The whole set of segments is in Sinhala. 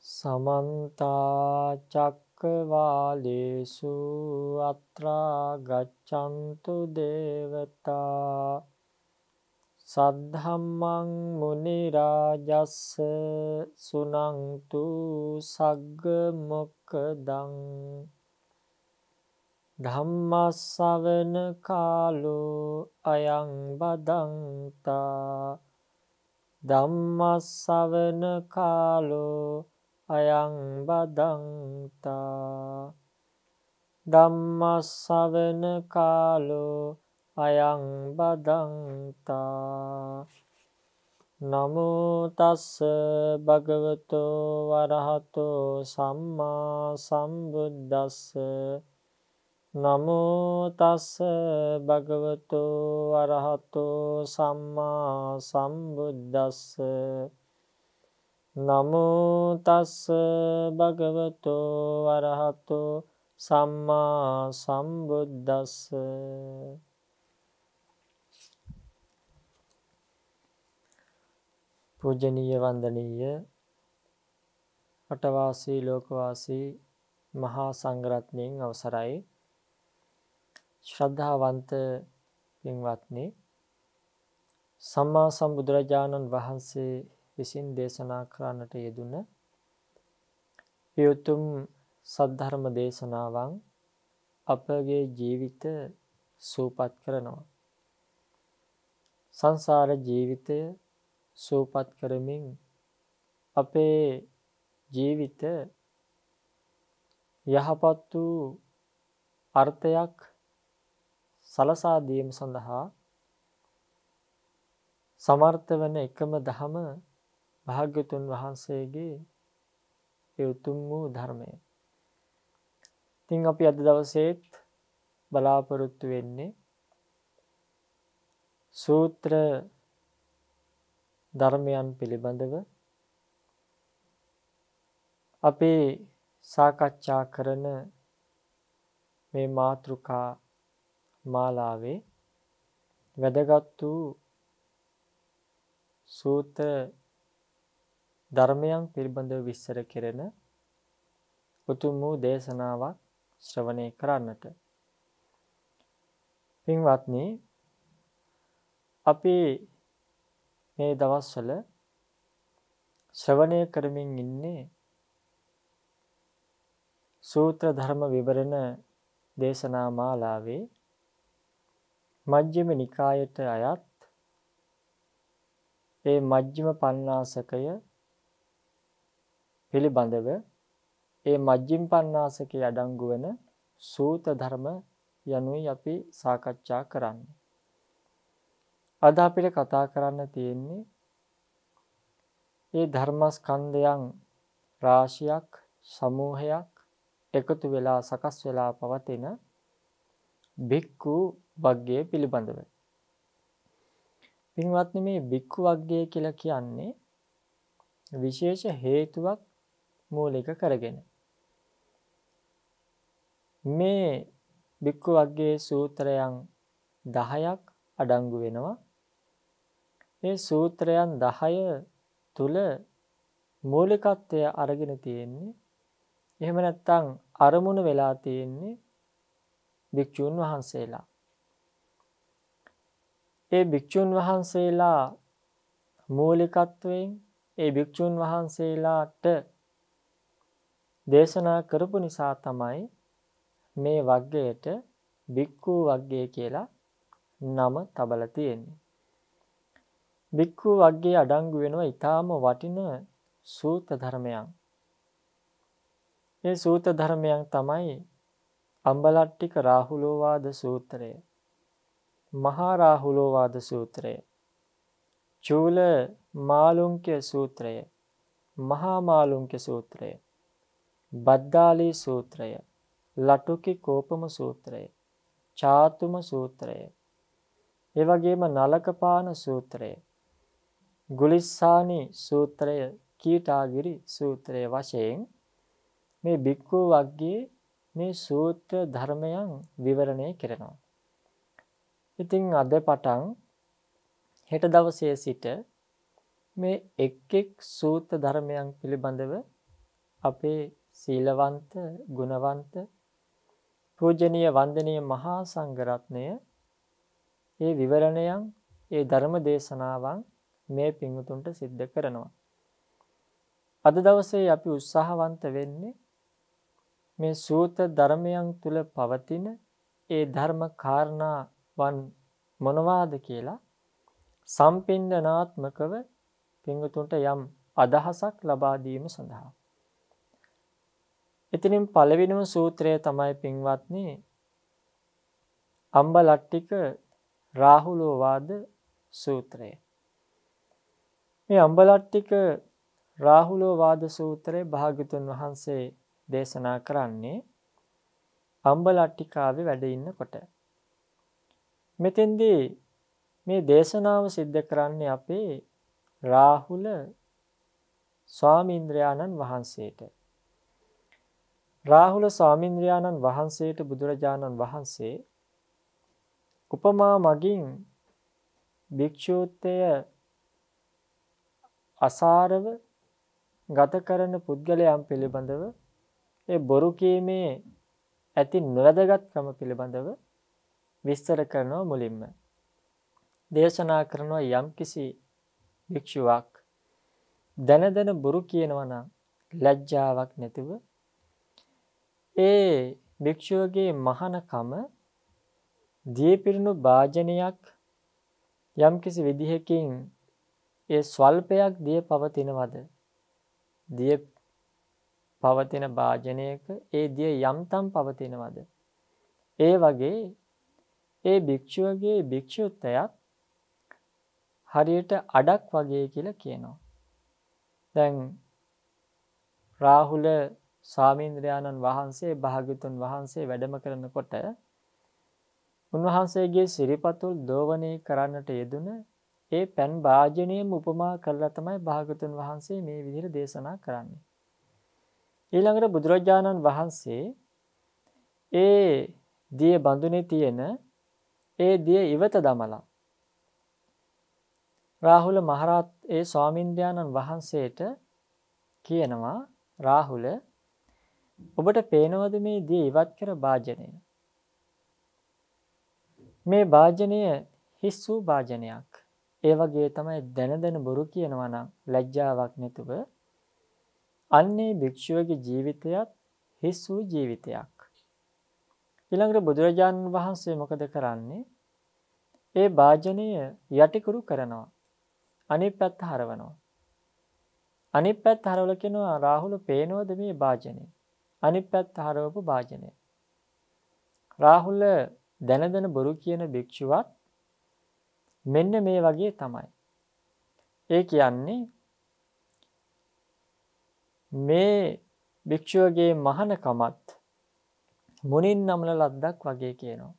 समन्ता चक्रवालेषु अत्रा गच्छन्तु देवता सद्धम्मं मुनिराजस्स सुनन्तु सग्ग मोक्खदं ධම්මස්සවන කාලෝ අයං බදන්තා ධම්මස්සවන කාලෝ අයං බදන්තා ධම්මස්සවන කාලෝ අයං බදන්තා නමෝ තස්ස භගවතෝ වරහතෝ සම්මා සම්බුද්දස්ස නමෝ තස්ස භගවතෝ අරහතෝ සම්මා සම්බුද්දස්ස නමෝ තස්ස භගවතෝ අරහතෝ සම්මා සම්බුද්දස්ස. පූජනීය වන්දනීය රටවාසී ලෝකවාසී මහා සංඝරත්නයන් අවසරයි. ශ්‍රද්ධාවන්ත පින්වත්නි, සම්මා සම්බුදුරජාණන් වහන්සේ විසින් දේශනා කරන්නට යෙදුන උතුම් සද්ධර්ම දේශනාවන් අපගේ ජීවිත සූපත් කරනවා. සංසාර ජීවිතය සූපත් කරමින් අපේ ජීවිත යහපත් වූ අර්ථයක් සලසා දීම සඳහා සමර්ථ වන එකම ධම භාග්‍යතුන් වහන්සේගේ ඒ උතුම් වූ ධර්මය. ඉතින් අපි අද දවසේත් බලාපොරොත්තු වෙන්නේ සූත්‍ර ධර්මයන් පිළිබඳව අපි සාකච්ඡා කරන මේ මාතෘකා මාලාවේ වැදගත් වූ සූත්‍ර ධර්මයන් පිළිබඳව විස්තර කෙරෙන උතුම් වූ දේශනාවක් ශ්‍රවණය කරන්නට. පින්වත්නි, අපි මේ දවස්වල ශ්‍රවණය කරමින් ඉන්නේ සූත්‍ර ධර්ම විවරණ දේශනා මාලාවේ මජ්ක්‍ධිම නිකායට අයත් ඒ මජ්ක්‍ධිම පඤ්ඤාසකය පිළිබඳව ඒ මජ්ක්‍ධිම පඤ්ඤාසකයේ අඩංගු වන සූත්‍ර ධර්ම යනුයි අපි සාකච්ඡා කරන්නේ. අද අපිට කතා කරන්න තියෙන්නේ මේ ධර්මස්කන්ධයන් රාශියක් සමූහයක් එකතු වෙලා සකස් වෙලා පවතින භික්ඛු වග්ගය පිළිබඳව. පින්වත්නි, මේ භික්ඛු වග්ගය කියලා කියන්නේ විශේෂ හේතුවක් මූලික කරගෙන මේ භික්ඛු වග්ගයේ සූත්‍රයන් 10ක් අඩංගු වෙනවා. මේ සූත්‍රයන් 10 තුල මූලිකත්වය අරගෙන තියෙන්නේ, එහෙම නැත්නම් අරමුණ වෙලා තියෙන්නේ භික්ෂුන් වහන්සේලා. ඒ භික්ෂුන් වහන්සේලා මූලිකත්වයෙන් ඒ භික්ෂුන් වහන්සේලාට දේශනා කරපු නිසා තමයි මේ වග්ගයට භික්ඛු වග්ගය කියලා නම තබලා තියෙන්නේ. භික්ඛු වග්ගයේ අඩංගු වෙනවා ඊටාම වටින සූත්‍ර ධර්මයන්. මේ සූත්‍ර ධර්මයන් තමයි අම්බලට්ටික රාහුලෝවාද සූත්‍රය, මහා රාහුලෝවාද සූත්‍රය, චූල මාළුන්ක්‍ය සූත්‍රය, මහා මාළුන්ක්‍ය සූත්‍රය, බද්දාලී සූත්‍රය, ලටුකි කෝපම සූත්‍රය, චාතුම සූත්‍රය, ඒ වගේම නලකපාන සූත්‍රය, ගුලිස්සානි සූත්‍රය, කීටාගිරි සූත්‍රය වශයෙන් මේ භික්ඛු වග්ගයේ මේ සූත්‍ර ධර්මයන් විවරණය කරනවා. ඉතින් අද පටන් හෙට දවසේ සිට මේ එක් එක් සූත්‍ර ධර්මයන් පිළිබඳව අපේ සීලවන්ත, ගුණවන්ත, පූජනීය වන්දනීය මහා සංඝරත්නය ඒ විවරණයන්, ඒ ධර්ම දේශනාවන් මේ පින්වුතුන්ට සිද්ධ කරනවා. අද දවසේ අපි උත්සාහවන්ත වෙන්නේ මේ සූත්‍ර ධර්මයන් තුල පවතින ඒ ධර්ම කාරණාවන් මොනවාද කියලා සම්පින්දනාත්මකව පින්වුතුන්ට යම් අදහසක් ලබා දීම සඳහා. එතනින් පළවෙනිම සූත්‍රය තමයි පින්වත්නි අම්බලට්ටික රාහුලෝවාද සූත්‍රය. මේ අම්බලට්ටික රාහුලෝවාද සූත්‍රයේ භාග්‍යතුන් වහන්සේ දේශනා කරන්නේ අම්බලට්ටිකාවේ වැඩ ඉන්නකොට. මෙතෙන්දී මේ දේශනාව සිද්ධ කරන්නේ අපේ රාහුල ස්වාමීන්ද්‍රයාණන් වහන්සේට. රාහුල ස්වාමීන්ද්‍රයාණන් වහන්සේට බුදුරජාණන් වහන්සේ උපමා මගින් භික්ෂූත්වය අසාරව ගත කරන පුද්ගලයන් පිළිබඳව ඒ බොරු කීමේ ඇති නොවැදගත්කම පිළිබඳව විස්තර කරනවා. මුලින්ම දේශනා කරනවා යම්කිසි භික්ෂුවක් දැන බොරු කියනවා නම් ලැජ්ජාවක් නැතිව ඒ භික්ෂුවගේ මහානකම දීපිරුණු භාජනයක් යම්කිසි විදිහකින් ඒ ස්වල්පයක් දිය පවතිනවද? දිය පවතින භාජනයක ඒ දිය යම්තම් පවතිනවද? ඒ වගේ ඒ භික්ෂුවගේ භික්ෂුත්වයක් හරියට අඩක් වගේ කියලා කියනවා. දැන් රාහුල ස්වාමීන්ද්‍රයාණන් වහන්සේ භාග්‍යතුන් වහන්සේ වැඩම කරනකොට උන්වහන්සේගේ සිරිපතුල් දෝවණය කරන්නට යෙදුන ඒ පෑන් භාජනයම උපමා කරලා තමයි භාග්‍යතුන් වහන්සේ මේ විදිහට දේශනා කරන්නේ. ඊළඟට බුදුරජාණන් වහන්සේ ඒ දිය බඳුනේ තියෙන ඒ දිය ඉවත දමලා රාහුල මහරහත් ඒ ස්වාමීන්ද්‍රයාණන් වහන්සේට කියනවා, රාහුල ඔබට පේනවද මේ දිය ඉවත් කර භාජනය? මේ භාජනය හිස් වූ භාජනයක්. ඒ වගේ තමයි දැන බොරු කියනවා නම් ලැජ්ජාවක් නැතුව අන්නේ භික්ෂුවගේ ජීවිතයත් හිස් වූ ජීවිතයක්. ඊළඟට බුදුරජාණන් වහන්සේ මොකද කරන්නේ? ඒ භාජනය යටිකුරු කරනවා. අනිත් පැත්ත හරවනවා. අනිත් පැත්ත හරවලා කියනවා, රාහුල පේනවද මේ භාජනය? අනිත් පැත්ත හරවපු භාජනය. රාහුල දැන බොරු කියන භික්ෂුවත් මෙන්න මේ වගේ තමයි. ඒ කියන්නේ මේ භික්ෂුවගේ මහානකමත් මුනින් නමන ලද්දක් වගේ කියනවා.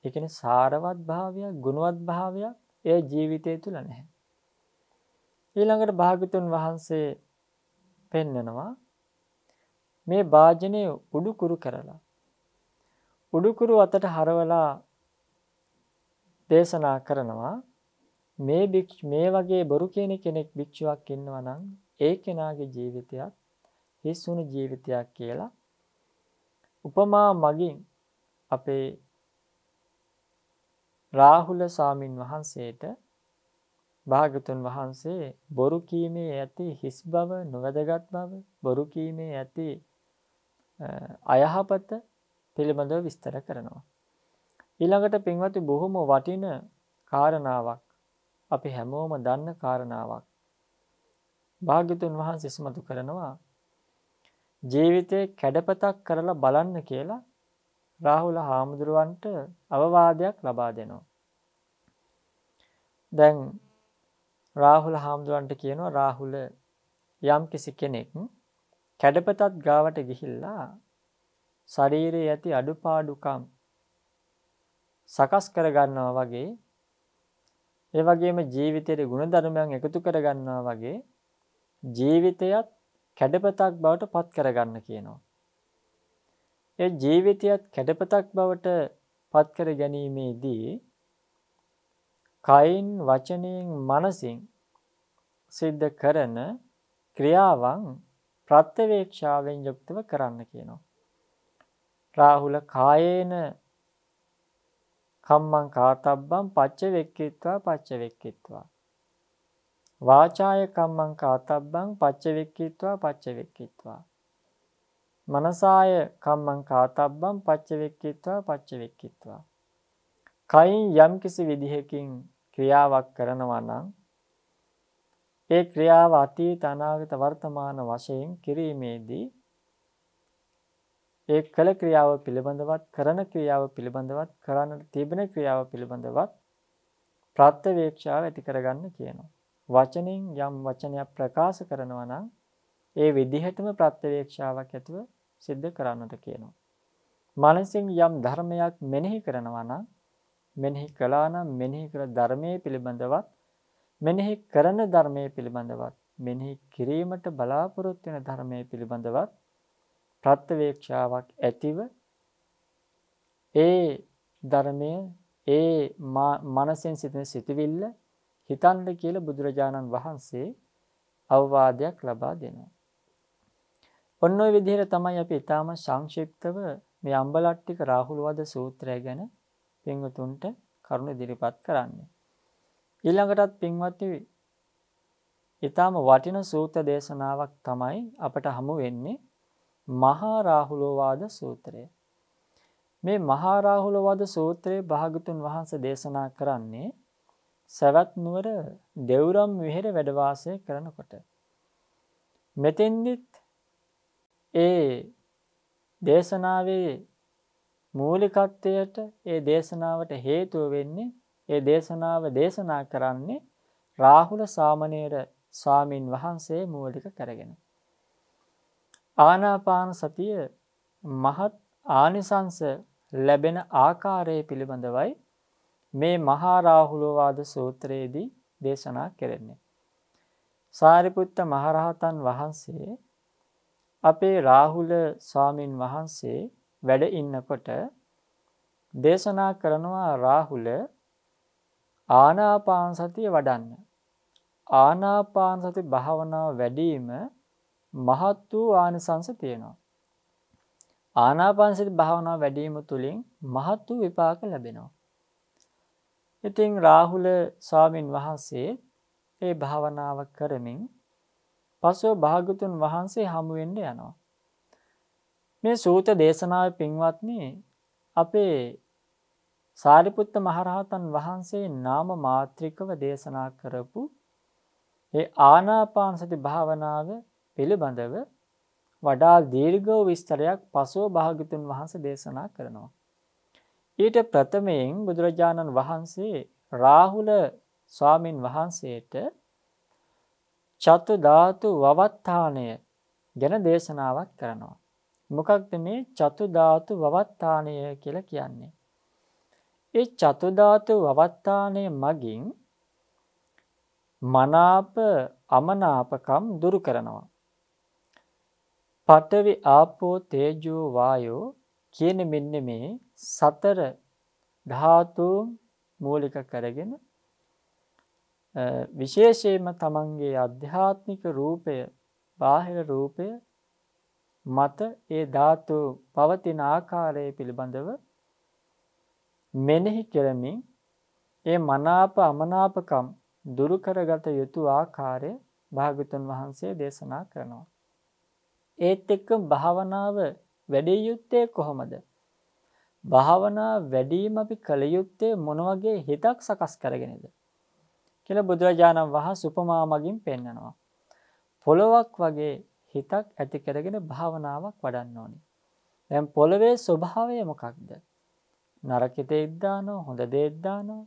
ඒ කියන්නේ සාරවත් භාවයක්, ගුණවත් භාවයක් ඒ ජීවිතය තුල නැහැ. ඊළඟට භාග්‍යතුන් වහන්සේ පෙන්නනවා මේ භාජනය උඩුකුරු කරලා උඩුකුරු අතට හරවලා දේශනා කරනවා, මේ වගේ බොරු කියන කෙනෙක් භික්ෂුවක් ඉන්නවා නම් ඒ කෙනාගේ ජීවිතයත් හිස් වුණු ජීවිතයක් කියලා උපමා මගින් අපේ රාහුල ස්වාමින් වහන්සේට භාග්‍යතුන් වහන්සේ බොරු කීමේ ඇති හිස් බව, නොවැදගත් බව, බොරු කීමේ ඇති අයහපත පිළිබඳව විස්තර කරනවා. ඊළඟට පින්වත්නි බොහොම වටින කාරණාවක්, අපි හැමෝම දන්න කාරණාවක් භාග්‍යතුන් වහන්සේ ඉස්මතු කරනවා. ජීවිතේ කැඩපතක් කරලා බලන්න කියලා රාහුල හාමුදුරුවන්ට අවවාදයක් ලබා දෙනවා. දැන් රාහුල හාමුදුරුවන්ට කියනවා, රාහුල යම්කිසි කෙනෙක් කැඩපතක් ගාවට ගිහිල්ලා ශරීරයේ ඇති අඩුපාඩුකම් සකස් කර ගන්නවා වගේ ඒ වගේම ජීවිතයේ ගුණධර්මයන් එකතු කරගන්නවා වගේ ජීවිතයත් කැඩපතක් බවට පත් කරගන්න කියනවා. ඒ ජීවිතයත් කැඩපතක් බවට පත් කර ගැනීමේදී කයින් වචනයෙන් මනසින් සිද්ධ කරන ක්‍රියාවන් ප්‍රත්‍යවේක්ෂාවෙන් යුක්තව කරන්න කියනවා. රාහුල කායේන කම්මං කාතබ්බං පච්චවෙක්කීත්වා පච්චවෙක්කීත්වා වාචාය කම්මං කාතබ්බං පච්චවෙක්කීත්වා පච්චවෙක්කීත්වා මනසාය කම්මං කාතබ්බං පච්චවෙක්කීත්වා පච්චවෙක්කීත්වා කයින් යම්කිසි විදිහකින් ක්‍රියාවක් කරනවා නම් ඒ ක්‍රියාව අතීත අනාගත වර්තමාන වශයෙන් කිරීමේදී ඒ කළ ක්‍රියාව පිළිබඳවත් කරන ක්‍රියාව පිළිබඳවත් කරන්නට තිබෙන ක්‍රියාව පිළිබඳවත් ප්‍රත්‍යවේක්ෂාව ඇති කරගන්න කියනවා. වචනෙන් යම් වචනයක් ප්‍රකාශ කරනවා නම් ඒ විදිහටම ප්‍රත්‍යවේක්ෂාවක් ඇතුව සිද්ධ කරන්නට කියනවා. මනසින් යම් ධර්මයක් මෙනෙහි කරනවා නම් මෙනෙහි කළා නම් මෙනෙහි කළ ධර්මයේ පිළිබඳවත් මෙනෙහි කරන ධර්මයේ පිළිබඳවත් මෙනෙහි කිරීමට බලාපොරොත්තු වෙන ධර්මයේ පිළිබඳවත් ප්‍රත්‍යවේක්ෂාවක් ඇතිව ඒ ධර්මය ඒ මනසෙන් සිටින සිතවිල්ල හිතන්න කියලා බුදුරජාණන් වහන්සේ අවවාදයක් ලබා දෙනවා. ඔන්න ඔය විදිහට තමයි අපි ඊටාම සංක්ෂිප්තව මේ අම්බලට්ටික රාහුලවද සූත්‍රය ගැන පින්වතුන්ට කරුණ ඉදිරිපත් කරන්නේ. ඊළඟටත් පින්වත්නි ඊටාම වටින සූත්‍ර දේශනාවක් තමයි අපට හමු වෙන්නේ මහා රාහුලෝවාද සූත්‍රය. මේ මහා රාහුලෝවාද සූත්‍රයේ භාගතුන් වහන්සේ දේශනා කරන්නේ සවැත් නුවර දෙව්රම් විහෙර වැඩ වාසය කරනකොට. මෙතෙන්දිත් ඒ දේශනාවේ මූලිකත්වයට ඒ දේශනාවට හේතුව වෙන්නේ ඒ දේශනාව දේශනා කරන්නේ රාහුල සාමණේර ස්වාමින් වහන්සේ මූලික කරගෙන. ආනාපාන සතිය මහත් ආනිසංස ලැබෙන ආකාරය පිළිබඳවයි මේ මහා රාහුලෝවාද සූත්‍රයේදී දේශනා කෙරෙන්නේ. සාරිපුත්ත මහරහතන් වහන්සේ අපේ රාහුල ස්වාමින් වහන්සේ වැඩ ඉන්නකොට දේශනා කරනවා රාහුල ආනාපාන සතිය වඩන්න. ආනාපාන සති භාවනාව වැඩිම මහත් වූ ආනිසංස තියෙනවා. ආනාපාන සති භාවනාව වැඩිම තුලින් මහත් වූ විපාක ලැබෙනවා. ඉතින් රාහුල ස්වාමින් වහන්සේ ඒ භාවනාව කරමින් පසුව භාගතුන් වහන්සේ හමු වෙන්න යනවා. මේ සූත්‍ර දේශනාවේ පින්වත්නි අපේ සාරිපුත්ත මහරහතන් වහන්සේ නාම මාත්‍රිකව දේශනා කරපු ඒ ආනාපාන සති භාවනාව පිළිබඳව වඩා දීර්ඝ විස්තරයක් පසුව භාගතුන් වහන්සේ දේශනා කරනවා. ඊට ප්‍රථමයෙන් බුදුරජාණන් වහන්සේ රාහුල ස්වාමින් වහන්සේට චතු ධාතු වවත්තාණය ගැන දේශනාවක් කරනවා. මොකක්ද මේ චතු ධාතු වවත්තාණය කියලා කියන්නේ? ඒ චතු ධාතු වවත්තාණය මගින් මනාප අමනාපකම් දුරු කරනවා. පඨවි ආපෝ තේජෝ වායෝ කියන මෙන්න මේ සතර ධාතු මූලික කරගෙන විශේෂයෙන්ම තමන්ගේ ආධ්‍යාත්මික රූපය බාහිර රූපය මත ඒ ධාතු පවතින ආකාරය පිළිබඳව මෙනෙහි කරමින් ඒ මනාප අමනාපකම් දුරු කරගත යුතු ආකාරය භාගතුන් වහන්සේ දේශනා කරනවා. ඒත් එක්ක භාවනාව වැඩි යුත්තේ කොහොමද? භාවනා වැඩිම අපි කල යුත්තේ මොන වගේ හිතක් සකස් කරගෙනද කියලා බුදුරජාණන් වහන්සේ උපමා මගින් පෙන්නනවා. පොළොවක් වගේ හිතක් ඇති කරගෙන භාවනාවක් වඩන්න ඕනේ. දැන් පොළවේ ස්වභාවය මොකක්ද? නරක දෙයක් දානවා, හොඳ දෙයක් දානවා.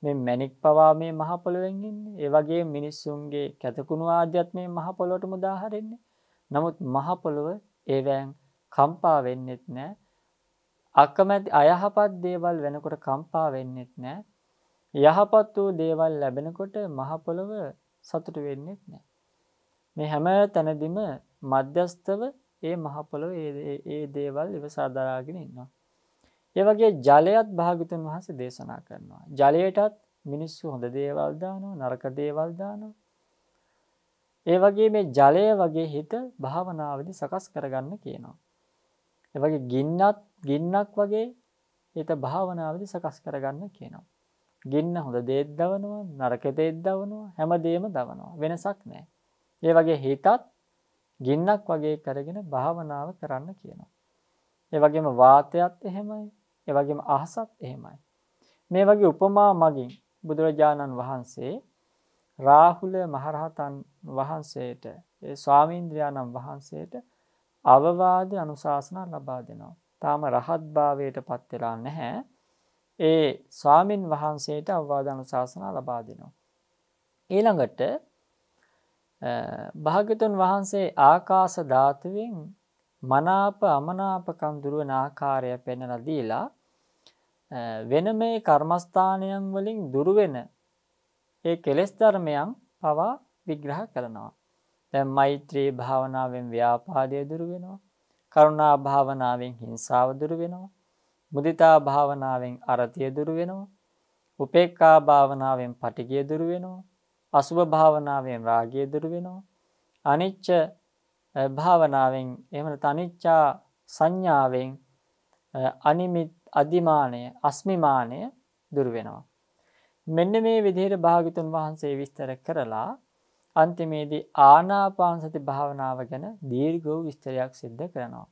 මේ මැණික් පවා මේ මහ පොළොවෙන් ඉන්නේ. ඒ වගේ මිනිස්සුන්ගේ කැතකුණු ආදියත් මේ මහ පොළොවටම උදාහරන්නේ. නමුත් මහ පොළොව ඒවෙන් කම්පා වෙන්නෙත් නැහැ. අකමැති අයහපත් දේවල් වෙනකොට කම්පා වෙන්නෙත් නැහැ. යහපත් වූ දේවල් ලැබෙනකොට මහ පොළව සතුටු වෙන්නේ නැහැ. මේ හැම තැනදීම මධ්‍යස්තව ඒ මහ පොළව ඒ දේවල් ඉවසා දරාගෙන ඉන්නවා. ඒ වගේ ජලයත් භාග්‍යතුන් වහන්සේ දේශනා කරනවා. ජලයටත් මිනිස්සු හොඳ දේවල් දානවා, නරක දේවල් දානවා. ඒ වගේ මේ ජලය වගේ හිත භාවනාවේදී සකස් කරගන්න කියනවා. ඒ වගේ ගින්නක් වගේ හිත භාවනාවේදී සකස් කරගන්න කියනවා. ගින්න හොඳ දේත් දවනවා, නරක දේත් දවනවා, හැමදේම දවනවා. වෙනසක් නැහැ. ඒ වගේ හිතත් ගින්නක් වගේ කරගෙන භාවනාව කරන්න කියනවා. ඒ වගේම වාතයත් එහෙමයි. ඒ වගේම අහසත් එහෙමයි. මේ වගේ උපමා මගින් බුදුරජාණන් වහන්සේ රාහුල මහරහතන් වහන්සේට ඒ ස්වාමීන්ද්‍රයාණන් වහන්සේට අවවාද අනුශාසනා ලබා දෙනවා. තාම රහත් භාවයට පත් වෙලා නැහැ. ඒ ස්වාමින් වහන්සේට අවවාද අනුශාසනා ලබා දෙනවා. ඊළඟට භාග්‍යතුන් වහන්සේ ආකාශ ධාතුවෙන් මනාප අමනාපකම් දුරවන ආකාරය පෙන්වලා දීලා වෙන මේ කර්මස්ථානයන් වලින් දුරු වෙන ඒ කෙලෙස් ධර්මයන් පවා විග්‍රහ කරනවා. දැන් මෛත්‍රී භාවනාවෙන් ව්‍යාපාදය දුරු වෙනවා. කරුණා භාවනාවෙන් හිංසාව දුරු වෙනවා. මුදිතා භාවනාවෙන් අරතිය දුරු වෙනවා. උපේක්ඛා භාවනාවෙන් පටිඝය දුරු වෙනවා. අසුභ භාවනාවෙන් රාගය දුරු වෙනවා. අනිච්ච භාවනාවෙන් එහෙම නැත්නම් අනිච්චා සංඥාවෙන් අනිමිත් අදිමානය අස්මිමානය දුරු වෙනවා. මෙන්න මේ විදිහට භාග්‍යතුන් වහන්සේ විස්තර කරලා අන්තිමේදී ආනාපාන සති භාවනාව ගැන දීර්ඝ වූ විස්තරයක් සිද්ධ කරනවා.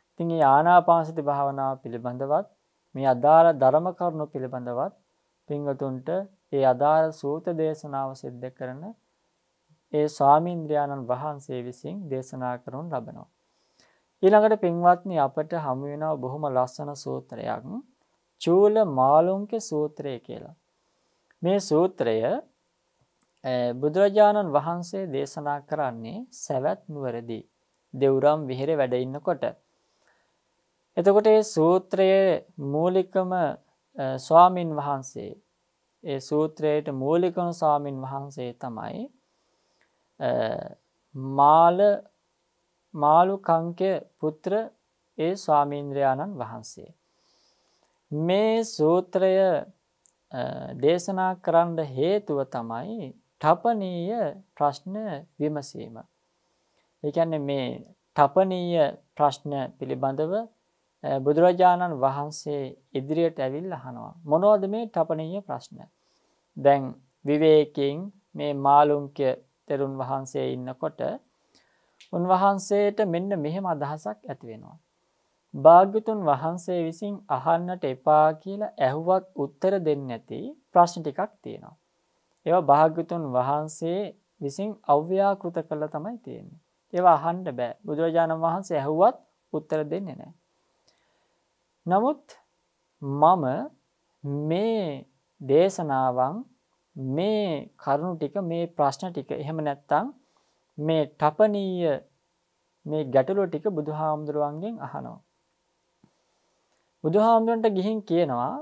ඉතින් මේ ආනාපාන සති භාවනාව පිළිබඳවත් මේ අදාළ ධර්ම කරුණු පිළිබඳවත් පින්වතුන්ට ඒ අදාළ සූත්‍ර දේශනාව සිද්ධ කරන ඒ ස්වාමීන්ද්‍රයාණන් වහන්සේ විසින් දේශනා කරනු ලබනවා. ඊළඟට පින්වත්නි අපට හමු වෙනවා බොහොම ලස්සන සූත්‍රයක් චූල මාළුන්ගේ සූත්‍රය කියලා. මේ සූත්‍රය බුදුරජාණන් වහන්සේ දේශනා කරන්නේ සවැත් නුවරදී දෙව්රම් විහෙරේ වැඩ ඉන්නකොට. එතකොට මේ සූත්‍රයේ මූලිකම ස්වාමින් වහන්සේ ඒ සූත්‍රයට මූලිකම ස්වාමින් වහන්සේ තමයි මාළු කංකේ පුත්‍ර ඒ ස්වාමීන්ද්‍රයාණන් වහන්සේ. මේ සූත්‍රය දේශනා කරන්න හේතුව තමයි තපනීය ප්‍රශ්න විමසීම. ඒ කියන්නේ මේ තපනීය ප්‍රශ්න පිළිබඳව බුදුරජාණන් වහන්සේ ඉදිරියට ඇවිල්ලා අහනවා. මොනවද මේ තපනීය ප්‍රශ්න? දැන් විවේකයෙන් මේ මාළුන්ක්‍ය තෙරුන් වහන්සේ ඉන්නකොට උන්වහන්සේට මෙන්න මෙහෙම අදහසක් ඇති වෙනවා. භාග්‍යතුන් වහන්සේ විසින් අහන්නට එපා කියලා ඇහුවත් උත්තර දෙන්නේ නැති ප්‍රශ්න ටිකක් තියෙනවා. ඒවා භාග්‍යතුන් වහන්සේ විසින් අව්‍යාකෘත කළා තමයි තියෙන්නේ. ඒවා අහන්න බෑ. බුදුරජාණන් වහන්සේ ඇහුවත් උත්තර දෙන්නේ නැහැ. නමුත් මම මේ දේශනාවන් මේ කරුණු ටික මේ ප්‍රශ්න ටික එහෙම නැත්නම් මේ තපනීය මේ ගැටලුව ටික බුදුහාමුදුරුවන්ගෙන් අහනවා. බුදුහාමුදුරන්ට ගිහින් කියනවා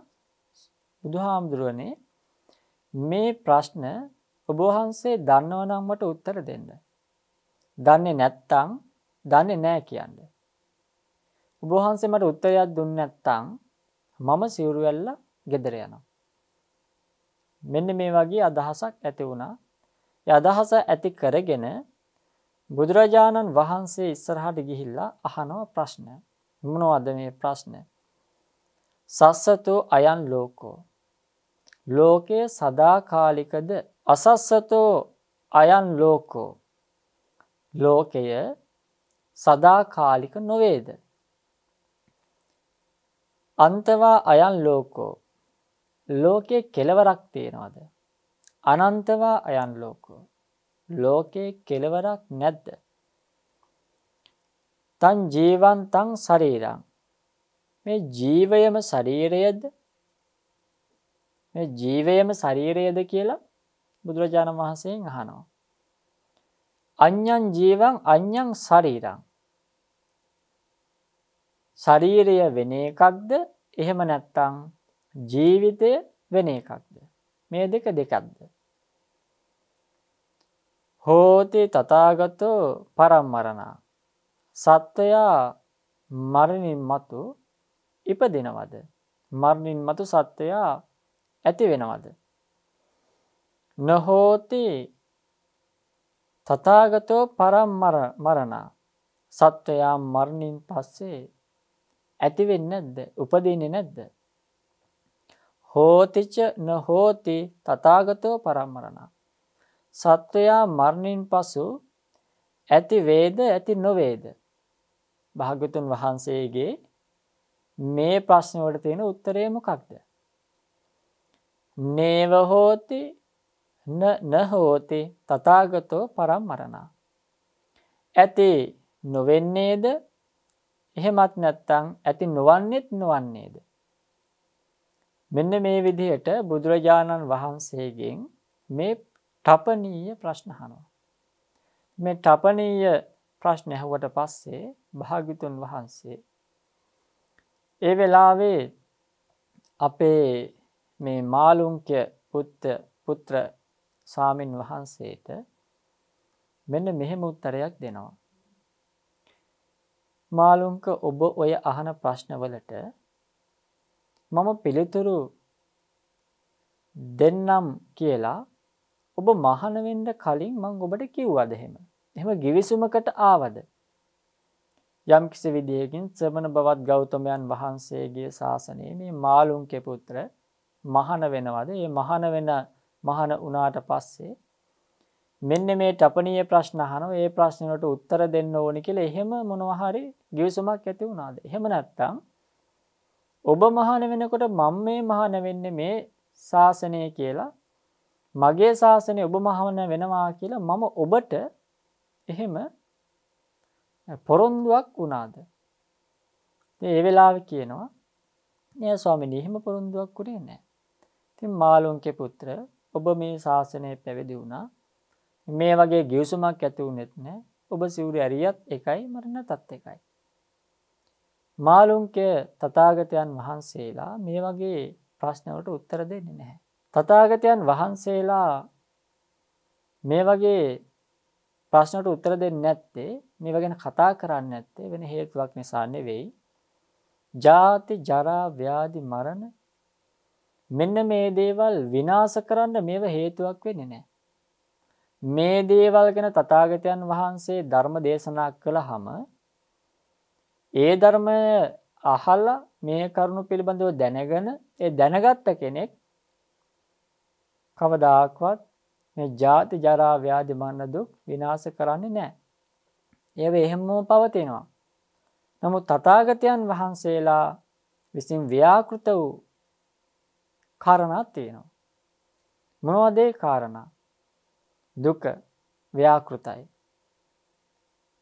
බුදුහාමුදුරනේ මේ ප්‍රශ්න ඔබ වහන්සේ දන්නව නම් මට උත්තර දෙන්න. දන්නේ නැත්නම් දන්නේ නැහැ කියන්නේ. ඔබ වහන්සේ මට උත්තරයක් දුන්නේ නැත්නම් මම සිවුරු වැල්ලා ගෙදර යනවා. මෙන්න මේ වගේ අදහසක් ඇති වුණා. ඒ අදහස ඇති කරගෙන බුදුරජාණන් වහන්සේ ඉස්සරහට ගිහිල්ලා අහනවා ප්‍රශ්න. මොනවද මේ ප්‍රශ්න? සස්සතෝ අයන් ලෝකෝ. ලෝකය සදාකාලිකද? අසස්සතෝ අයන් ලෝකෝ. ලෝකය සදාකාලික නොවේද? අන්තවා අයන් ලෝකෝ. ලෝකයේ කෙලවරක් තියනවාද? අනන්තවා අයන් ලෝකෝ. ලෝකයේ කෙලවරක් නැද්ද? තං ජීවන්තං ශරීරං. මේ ජීවයම ශරීරයද? මේ ජීවයම ශරීරයද කියලා බුදුරජාණන් වහන්සේගෙන් අහනවා. අඤ්ඤං ජීවං අඤ්ඤං ශරීරං. ශරීරය වෙන එකක්ද? එහෙම නැත්නම් ජීවිතය වෙන එකක්ද? මේ දෙක දෙකක්ද? හෝති තථාගතෝ පරම්මරණා. සත්වයා මරණින් මතු ඉපදිනවද? මරණින් මතු සත්වයා ඇති වෙනවද? නහෝති තථාගතෝ පරම්මරණා. සත්වයා මරණින් පස්සේ ඇති වෙන්නේ නැද්ද? උපදින්නේ නැද්ද? හෝතිච නහෝති තථාගතෝ පරම්මරණා. සත්වයා මරණින් පසු ඇති වේද ඇති නොවේද? භාග්‍යවතුන් වහන්සේගේ මේ ප්‍රශ්න වලට තියෙන උත්තරය මොකක්ද? නේව හෝති න හෝති තථාගතෝ පරම්මරණා. ඇති නොවෙන්නේද? එහෙමත් නැත්නම් ඇති නොවන්නේත් නොවන්නේද? මෙන්න මේ විදිහට බුදුරජාණන් වහන්සේගෙන් මේ තපනීය ප්‍රශ්න අහනවා. මේ තපනීය ප්‍රශ්න ඇහුවට පස්සේ භාග්‍යවතුන් වහන්සේ ඒ වෙලාවේ අපේ මේ මාළුන්ක්‍ය පුත්‍ර ස්වාමින් වහන්සේට මෙන්න මෙහෙම උත්තරයක් දෙනවා. මාළුන්ක ඔබ ඔය අහන ප්‍රශ්නවලට මම පිළිතුරු දෙන්නම් කියලා ඔබ මහාන වෙන්න කලින් මම ඔබට කිව්වද එහෙම? එහෙම givisumකට ආවද? යම් කිසි විදියකින් ශ්‍රමණ බවත් ගෞතමයන් වහන්සේගේ ශාසනයේ මේ මාළුන්ක්‍ය පුත්‍ර මහාන වෙනවද? ඒ මහාන වුණාට පස්සේ මෙන්න මේ තපනීය ප්‍රශ්න අහනවා. ඒ ප්‍රශ්න වලට උත්තර දෙන්න ඕනි කියලා එහෙම මොනවා හරි givisumක් ඇති වුණාද? එහෙම නැත්නම් ඔබ මහාන වෙනකොට මම මේ මහාන වෙන්නේ මේ ශාසනය කියලා මගේ ශාසනය ඔබ මහාන වෙනවා කියලා මම ඔබට එහෙම පොරොන්දුවක් වුණාද? ඒ වෙලාවේ කියනවා නෑ ස්වාමීනි එහෙම පොරොන්දුවක් උනේ නෑ. ඉතින් මාළුන්ක්‍ය පුත්‍ර ඔබ මේ ශාසනය පැවිදි වුණා. මේ වගේ givisumක් ඇති වුණෙත් නෑ. ඔබ සිවුරු ඇරියත් එකයි මර නැතත් එකයි. මාළුන්ක්‍ය තථාගතයන් වහන්සේලා මේ වගේ ප්‍රශ්න වලට උත්තර දෙන්නේ නැහැ. තථාගතයන් වහන්සේලා මේ වගේ ප්‍රශ්නට උත්තර දෙන්නේ නැත්තේ මේව ගැන කතා කරන්නේ නැත්තේ වෙන හේතුවක් නිසා නෙවෙයි. ජාති ජරා ව්‍යාධි මරණ මෙන්න මේ දේවල් විනාශ කරන්න මේව හේතුවක් වෙන්නේ නැහැ. මේ දේවල් ගැන තථාගතයන් වහන්සේ ධර්ම දේශනා කළාම ඒ ධර්මය අහලා මේ කරුණු පිළිබඳව දැනගෙන ඒ දැනගත්ත කෙනෙක් කවදාකවත් මේ ජාති ජරා ව්‍යාධි මරණ දුක් විනාශ කරන්නේ නැහැ. ඒව එහෙමම පවතිනවා. නමුත් තථාගතයන් වහන්සේලා විසින් ව්‍යාකෘත වූ කාරණා තියෙනවා. මොනවද ඒ කාරණා? දුක ව්‍යාකෘතයි.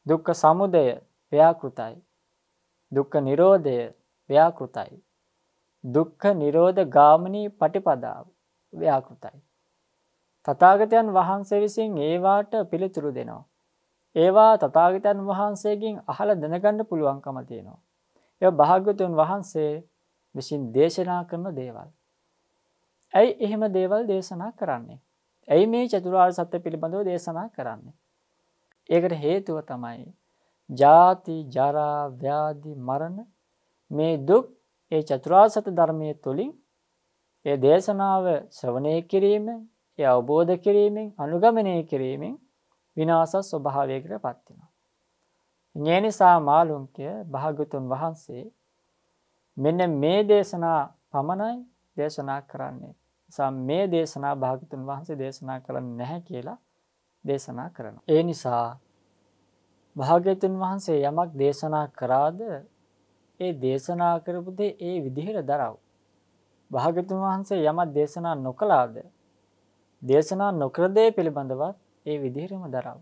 දුක්ඛ සමුදය ව්‍යාකෘතයි. දුක්ඛ නිරෝධය ව්‍යාකෘතයි. දුක්ඛ නිරෝධ ගාමිනී පටිපදාව ව්‍යාකෘතයි. තථාගතයන් වහන්සේ විසින් ඒවාට පිළිතුරු දෙනවා. ඒවා තථාගතයන් වහන්සේගෙන් අහලා දැනගන්න පුළුවන්කම තියෙනවා. ඒවා භාග්‍යවතුන් වහන්සේ විසින් දේශනා කරන දේවල්. ඇයි එහෙම දේවල් දේශනා කරන්නේ? ඇයි මේ චතුරාර්ය සත්‍ය පිළිබඳව දේශනා කරන්නේ? ඒකට හේතුව තමයි ජාති ජරා ව්‍යාධි මරණ මේ දුක් ඒ චතුරාර්ය සත්‍ය ධර්මයේ තුලින් ඒ දේශනාව ශ්‍රවණය කිරීමෙන් ඒ අවබෝධ කිරීමෙන් අනුගමනය කිරීමෙන් විනාශ ස්වභාවයකට පත් වෙනවා. ඒ නිසා මාළුන්ක්‍ය භාග්‍යවතුන් වහන්සේ මෙන්න මේ දේශනා පමණයි දේශනා කරන්නේ. නිසා මේ දේශනා භාග්‍යවතුන් වහන්සේ දේශනා කරන්නේ නැහැ කියලා දේශනා කරනවා. ඒ නිසා භාග්‍යවතුන් වහන්සේ යමක් දේශනා කරාද ඒ දේශනා කරපු දේ ඒ විදිහට දරව. භාග්‍යවතුන් වහන්සේ යමක් දේශනා නොකළාද දේශනා නොකර දේ පිළිබඳවත් ඒ විදිහටම දරව.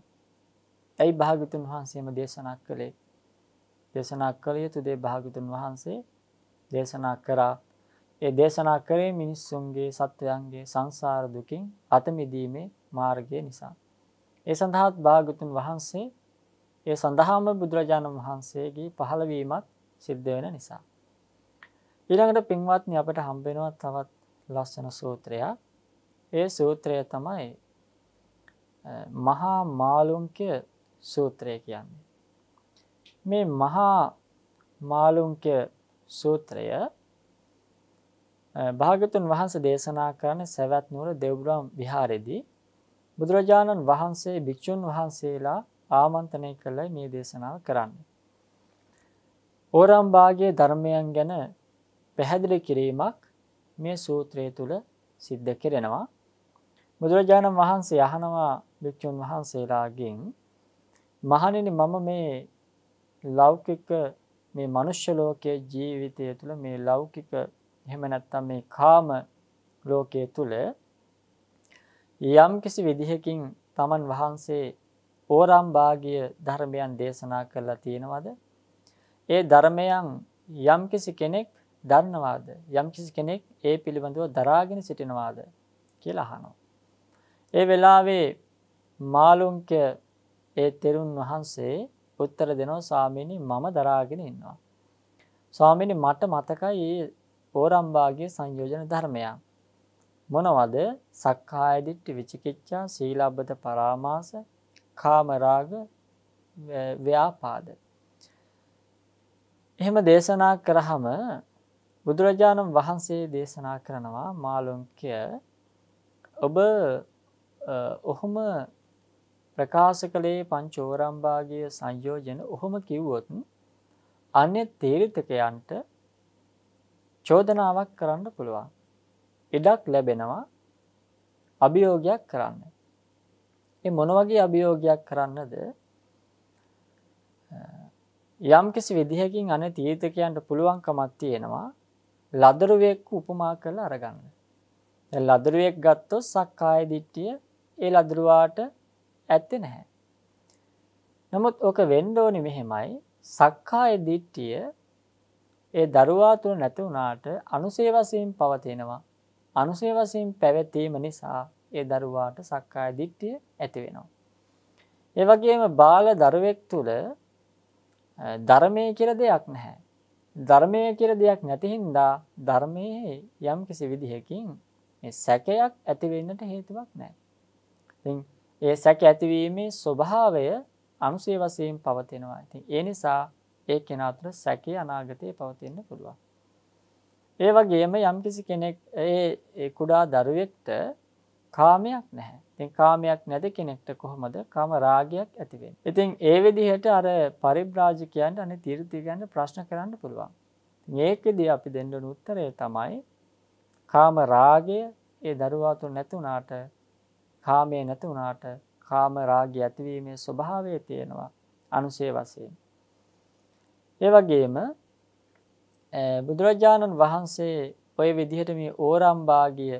ඇයි භාග්‍යවතුන් වහන්සේම දේශනා කළේ? දේශනා කළ යුතු දේ භාග්‍යවතුන් වහන්සේ දේශනා කරා. ඒ දේශනා කරේ මිනිස්සුන්ගේ සත්වයන්ගේ සංසාර දුකින් අත මිදීමේ මාර්ගය නිසා. ඒ සඳහා භාග්‍යවතුන් වහන්සේ ඒ සඳහාම බුදුරජාණන් වහන්සේගේ පහළවීමත් සිද්ධ වෙන නිසා. ඊළඟට පින්වත්නි අපට හම්බ වෙනවා තවත් ලස්සන සූත්‍රයක්. ඒ සූත්‍රය තමයි මහා මාළුන්ක්‍ය සූත්‍රය කියන්නේ. මේ මහා මාළුන්ක්‍ය සූත්‍රය භාග්‍යවතුන් වහන්සේ දේශනා කරන සවැත් නුවර දෙව්බ්‍රහ්ම විහාරයේදී බුදුරජාණන් වහන්සේ භික්ෂුන් වහන්සේලා ආමන්ත්‍රණය කළයි මේ දේශනාව කරන්නේ. ඕරම්බාගේ ධර්මයන් ගැන පැහැදිලි කිරීමක් මේ සූත්‍රය තුල සිද්ධ කෙරෙනවා. බුදුරජාණන් වහන්සේ අහනවා භික්ෂුන් වහන්සේලාගෙන්, මහණෙනි, මම මේ ලෞකික මේ මනුෂ්‍ය ලෝකයේ ජීවිතය තුළ මේ ලෞකික එහෙම නැත්නම් මේ කාම ලෝකයේ තුල යම් කිසි විදිහකින් තමන් වහන්සේ ඕරම්බාගිය ධර්මයන් දේශනා කරලා තියෙනවද? ඒ ධර්මයන් යම් කිසි කෙනෙක් දන්නවාද? යම් කිසි කෙනෙක් ඒ පිළිබඳව දරාගෙන සිටිනවාද කියලා අහනවා. ඒ වෙලාවේ මාළුන්ක්‍ය ඒ තෙරුන් වහන්සේ උත්තර දෙනවා, ස්වාමීනි, මම දරාගෙන ඉන්නවා. ස්වාමීනි, මට මතකයි මේ ඕරම්බාගිය සංයෝජන ධර්මයන්. මොනවද? සක්කාය දිට්ඨි, විචිකිච්ඡා, සීලබ්බත පරාමාස, කාම රාග, ව්‍යාපාද. එහෙම දේශනා කරාම බුදුරජාණන් වහන්සේ දේශනා කරනවා, මාළුන්ක්‍ය, ඔබ ඔහොම ප්‍රකාශ කළේ පංච ඕරම්බාගිය සංයෝජන ඔහොම කිව්වොත් අන්‍ය තීර්ථකයන්ට චෝදනාවක් කරන්න පුළුවන්. ඉඩක් ලැබෙනවා අභියෝගයක් කරන්න. ඒ මොන වගේ අභියෝගයක් කරන්නද? යම් කිසි විදිහකින් අනේ තීර්ථකයන්ට පුළුවන්කමක් තියෙනවා ලදරුවෙක් උපමා කරලා අරගන්න. දැන් ලදරුවෙක් ගත්තොත් සක්කාය දිට්ඨිය ඒ ලදරුවාට ඇත්තේ නැහැ. නමුත් ඔක වෙන්න ඕනේ මෙහෙමයි, සක්කාය දිට්ඨිය ඒ දරුවා තුල නැති වුණාට අනුසය වශයෙන් පවතිනවා. අනුසය වශයෙන් පැවතීම නිසා ඒ දරුවාට සක්කාය දිට්ඨිය ඇති වෙනවා. ඒ වගේම බාල දරුවෙක් තුල ධර්මයේ කියලා දෙයක් නැහැ. ධර්මයේ කියලා දෙයක් නැති හින්දා ධර්මයේ යම් කිසි විදිහකින් මේ සැකයක් ඇති වෙන්නට හේතුවක් නැහැ. ඉතින් ඒ සැක ඇතිවීමේ ස්වභාවය අනුසය වශයෙන් පවතිනවා. ඉතින් ඒ නිසා ඒ කෙනා තුළ සැකය අනාගතයේ පවතින්න පුළුවන්. ඒ වගේම යම්කිසි කෙනෙක් ඒ කුඩා දරුවෙක්ට කාමයක් නැහැ. ඉතින් කාමයක් නැති කෙනෙක්ට කොහොමද කාම රාගයක් ඇති වෙන්නේ? ඉතින් ඒ විදිහට අර පරිබ්‍රාජකයන්ට අනේ තීර්ථකයන්ට ප්‍රශ්න කරන්න පුළුවන්. මේකෙදී අපි දෙන්න උන උත්තරය තමයි කාම රාගය ඒ දරුවා තුළ නැති වුණාට, කාමයේ නැති වුණාට කාම රාගය ඇතිවීමේ ස්වභාවය තියෙනවා අනුසය වශයෙන්. ඒ වගේම බුදුරජාණන් වහන්සේ ඔය විදිහට මේ ඕරම්බාගිය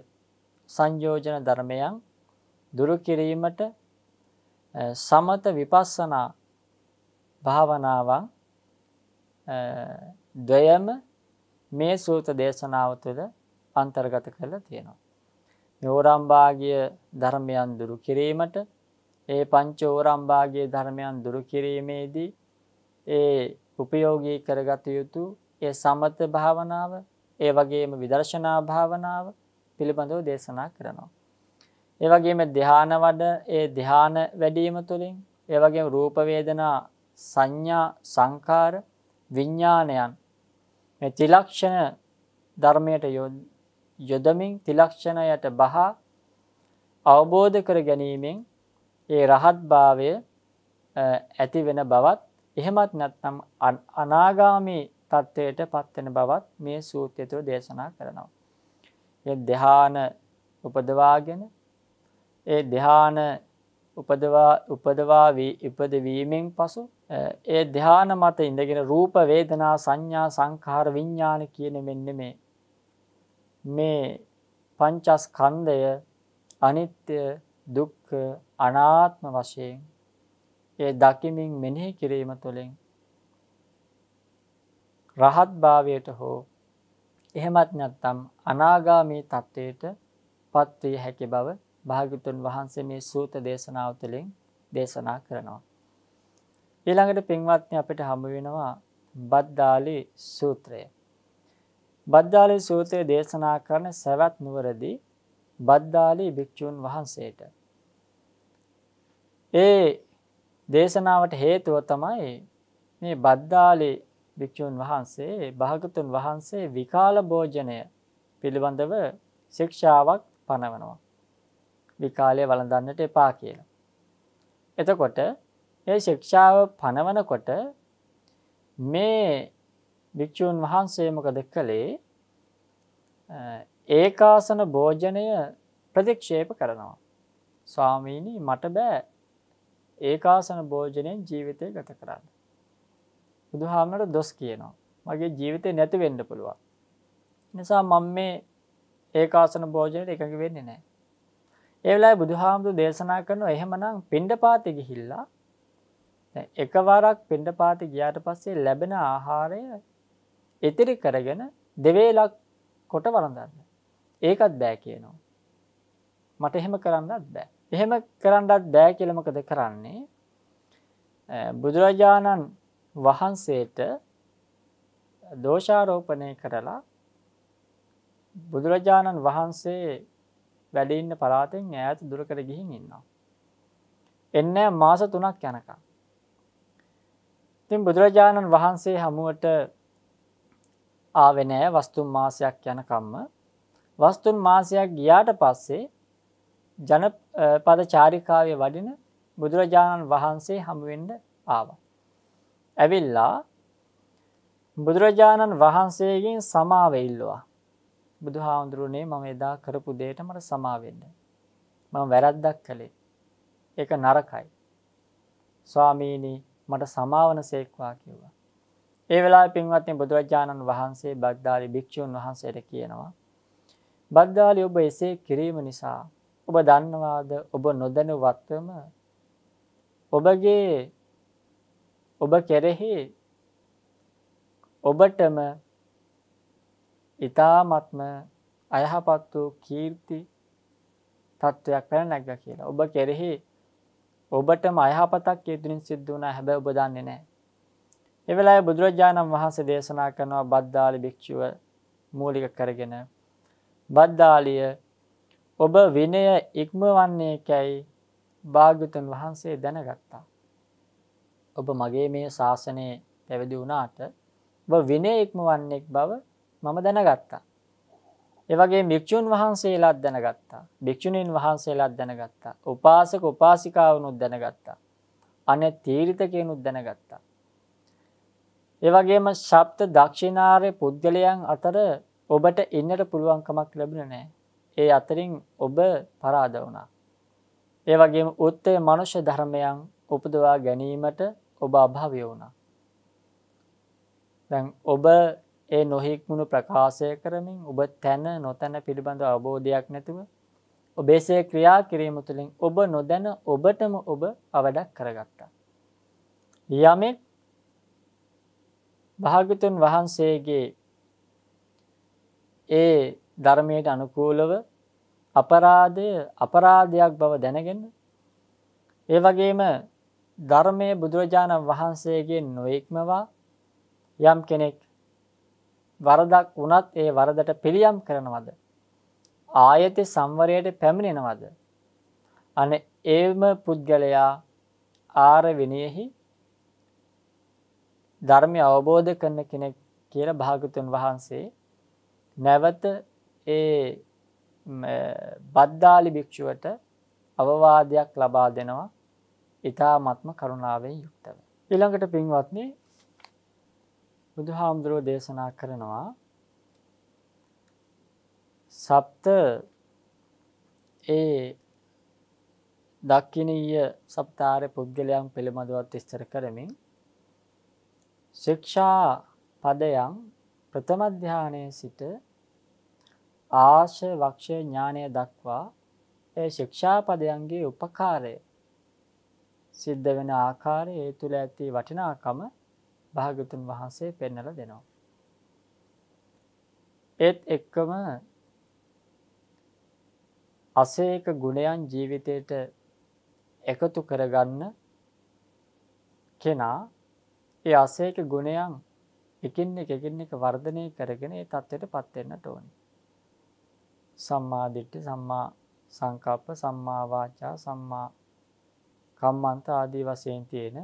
සංයෝජන ධර්මයන් දුරු කිරීමට සමත විපස්සනා භාවනාවන් ද්වයම මේ සූත්‍ර දේශනාව තුළ අන්තර්ගත කරලා තියෙනවා. මේ ඕරම්බාගිය ධර්මයන් දුරු කිරීමට, ඒ පංච ඕරම්බාගිය ධර්මයන් දුරු කිරීමේදී ඒ උපයෝගී කරගත යුතු ඒ සමත භාවනාව, ඒ වගේම විදර්ශනා භාවනාව පිළිබඳව දේශනා කරනවා. ඒ වගේම ධ්‍යාන ඒ ධ්‍යාන වැඩිම තුළින්, ඒ වගේම රූප වේදනා සංඥා සංකාර විඥානයන් මේ ත්‍රිලක්ෂණ ධර්මයට යොදමින් ත්‍රිලක්ෂණයට බහා අවබෝධ කර ගැනීමෙන් ඒ රහත් භාවය ඇති වෙන බවත්, එහෙමත් නැත්නම් අනාගාමී තත්වයට පත් වෙන බවත් මේ සූත්‍රය තුළ දේශනා කරනවා. ඒ ධ්‍යාන උපදවාගෙන, ඒ ධ්‍යාන උපදවීමෙන් පසු ඒ ධ්‍යාන මත ඉඳගෙන රූප වේදනා සංඥා සංඛාර විඥාන කියන මෙන්න මේ පංචස්කන්ධය අනිත්‍ය දුක්ඛ අනාත්ම වශයෙන් ඒ දකිමින් මෙනෙහි කිරීම තුළින් රහත් භාවයට හෝ එහෙමත් නැත්නම් අනාගාමී තත්වයට පත් විය හැකි බව භාග්‍යවතුන් වහන්සේ මේ සූත්‍ර දේශනාව තුළින් දේශනා කරනවා. ඊළඟට පින්වත්නි අපිට හමු වෙනවා බද්දාලි සූත්‍රය. බද්දාලි සූත්‍රය දේශනා කරන සවැත් නුවරදී බද්දාලි භික්ෂුන් වහන්සේට. ඒ දේශනාවට හේතුව තමයි මේ බද්දාලි භික්ෂුන් වහන්සේ භාගතුන් වහන්සේ විකාල භෝජනය පිළිබඳව ශික්ෂාවක් පනවනවා. විකාලය වළඳන්නට එපා කියලා. එතකොට ඒ ශික්ෂාව පනවනකොට මේ භික්ෂුන් වහන්සේ මොකද කළේ? ඒකාසන භෝජනය ප්‍රතික්ෂේප කරනවා. ස්වාමීනි මට බෑ ඒකාසන භෝජනයෙන් ජීවිතය ගත කරන්න. බුදුහාමරට දොස් කියනවා. මගේ ජීවිතේ නැති වෙන්න පුළුවන්. නිසා මම මේ ඒකාසන භෝජනයට එකඟ වෙන්නේ නැහැ. ඒ වෙලාවේ බුදුහාමුදුරු දේශනා කරනවා එහෙමනම් පිණ්ඩපාතේ ගිහිල්ලා දැන් එකවරක් පිණ්ඩපාතේ ගියාට පස්සේ ලැබෙන ආහාරය ඉතිරි කරගෙන දෙවේලක් කොට වළඳන්න. ඒකත් බෑ කියනවා. මට එහෙම කරන්නත් බෑ. එහෙම කරන්නත් බෑ කියලා මොකද කරන්නේ? බුදුරජාණන් වහන්සේට දෝෂාරෝපණය කරලා බුදුරජාණන් වහන්සේ වැඩ ඉන්න පළාතෙන් ඈත දුරකට ගිහින් ඉන්නවා. එන්නේ මාස 3ක් යනකම්. ඉතින් බුදුරජාණන් වහන්සේ හමුවට ආවේ නැහැ වස්තුන් මාසයක් යනකම්ම. වස්තුන් මාසයක් ගියාට පස්සේ ජනපද චාරිකාවේ වඩින බුදුරජාණන් වහන්සේ හමු වෙන්න ආවා. ඇවිල්ලා බුදුරජාණන් වහන්සේගෙන් සමාව ඉල්ලුවා. බුදුහාමුදුරනේ මම එදා කරපු දෙයට මට සමාව වෙන්න. මම වැරද්දක් කළේ. ඒක නරකයි. ස්වාමීනි මට සමාවන සේක්වා කිව්වා. ඒ වෙලාවේ පින්වත්නි බුදුරජාණන් වහන්සේ බද්දාලි භික්ෂුන් වහන්සේට කියනවා බද්දාලි ඔබ එසේ කිරීම නිසා ඔබ දන්නවාද ඔබ නොදැනුවත්වම ඔබ කෙරෙහි ඔබටම ඊ타ත්ම අයහපත් වූ කීර්ති තත්වයක් පැන නැග්ගා කියලා. ඔබ කෙරෙහි ඔබටම අයහපතක් හේතුනින් සිද්ධ වුණා. හැබැයි ඔබ දන්නේ නැහැ. ඒ වෙලාවේ බුදුරජාණන් වහන්සේ දේශනා කරනවා බද්දාලි භික්ෂුව මූලික කරගෙන බද්දාලිය ඔබ විනය ඉක්මවන්නේ කැයි භාග්‍යවතුන් වහන්සේ දැනගත්තා. ඔබ මගේ මේ ශාසනයේ පැවිදි වුණාට ඔබ විනය ඉක්මවන්නේ බව මම දැනගත්තා. ඒ වගේම භික්ෂුන් වහන්සේලාත් දැනගත්තා. භික්ෂුණීන් වහන්සේලාත් දැනගත්තා. උපාසක උපාසිකාවනුත් දැනගත්තා. අනේ තීර්ථකයනුත් දැනගත්තා. ඒ වගේම ශබ්ද දක්ෂිනාරේ පුද්ගලයන් අතර ඔබට ඉන්නට පුළුවන් කමක් ලැබුණේ නැහැ. ඒ අතරින් ඔබ පරාද වුණා. ඒ වගේම උත්තර මනුෂ්‍ය ධර්මයන් උපදවා ගැනීමට ඔබ අභාව්‍ය වුණා. දැන් ඔබ ඒ නොහික්මුණු ප්‍රකාශය කරමින් ඔබ තන නොතන පිළිබඳ අවබෝධයක් නැතුව ඔබේසේ ක්‍රියා කිරීම තුළින් ඔබ නොදැන ඔබටම ඔබ අවඩක් කරගත්තා. යමෙක් භාග්‍යවතුන් වහන්සේගේ ඒ ධර්මයට අනුකූලව අපරාධයක් බව දැනගෙන ඒ වගේම ධර්මයේ බුදුරජාණන් වහන්සේගේ නොඉක්මවා යම් කෙනෙක් වරදක් වුණත් ඒ වරදට පිළියම් කරනවද? ආයත සංවරයට පැමිණෙනවද? අනේ ඒම පුද්ගලයා ආර විනයෙහි ධර්මය අවබෝධ කරන කෙනෙක් කියලා භාග්‍යවතුන් වහන්සේ නැවත ඒ බද්දාලි භික්ෂුවට අවවාදයක් ලබා දෙනවා ඊ타ත්ම කරුණාවෙන් යුක්තව. ඊළඟට පින්වත්නි බුදුහාමුදුරුවෝ දේශනා කරනවා සප්ත ඒ දක්ඛිනීය සප්තාරේ පුද්ගලයන් පිළිබඳව විස්තර කරමින් ශික්ෂා පදයන් ප්‍රථම ධානයේ සිට ආශ වක්ෂ ඥානය දක්වා ඒ ශික්ෂා පදයන්ගේ උපකාරය සිද්ධ වෙන ආකාරය ඒ තුල ඇති වටිනාකම භාග්‍යවතුන් වහන්සේ පෙන්වලා දෙනවා. ඒත් එක්කම අසේක ගුණයන් ජීවිතයට එකතු කරගන්න කෙනා ඒ අසේක ගුණයන් එකින් එක වර්ධනය කරගෙන ඒ தත්ත්වයටපත් වෙන්නට ඕනේ. සම්මා දිට්ඨි, සම්මා සංකප්ප, සම්මා වාචා, සම්මා කම්මන්ත ආදී වශයෙන් තියෙන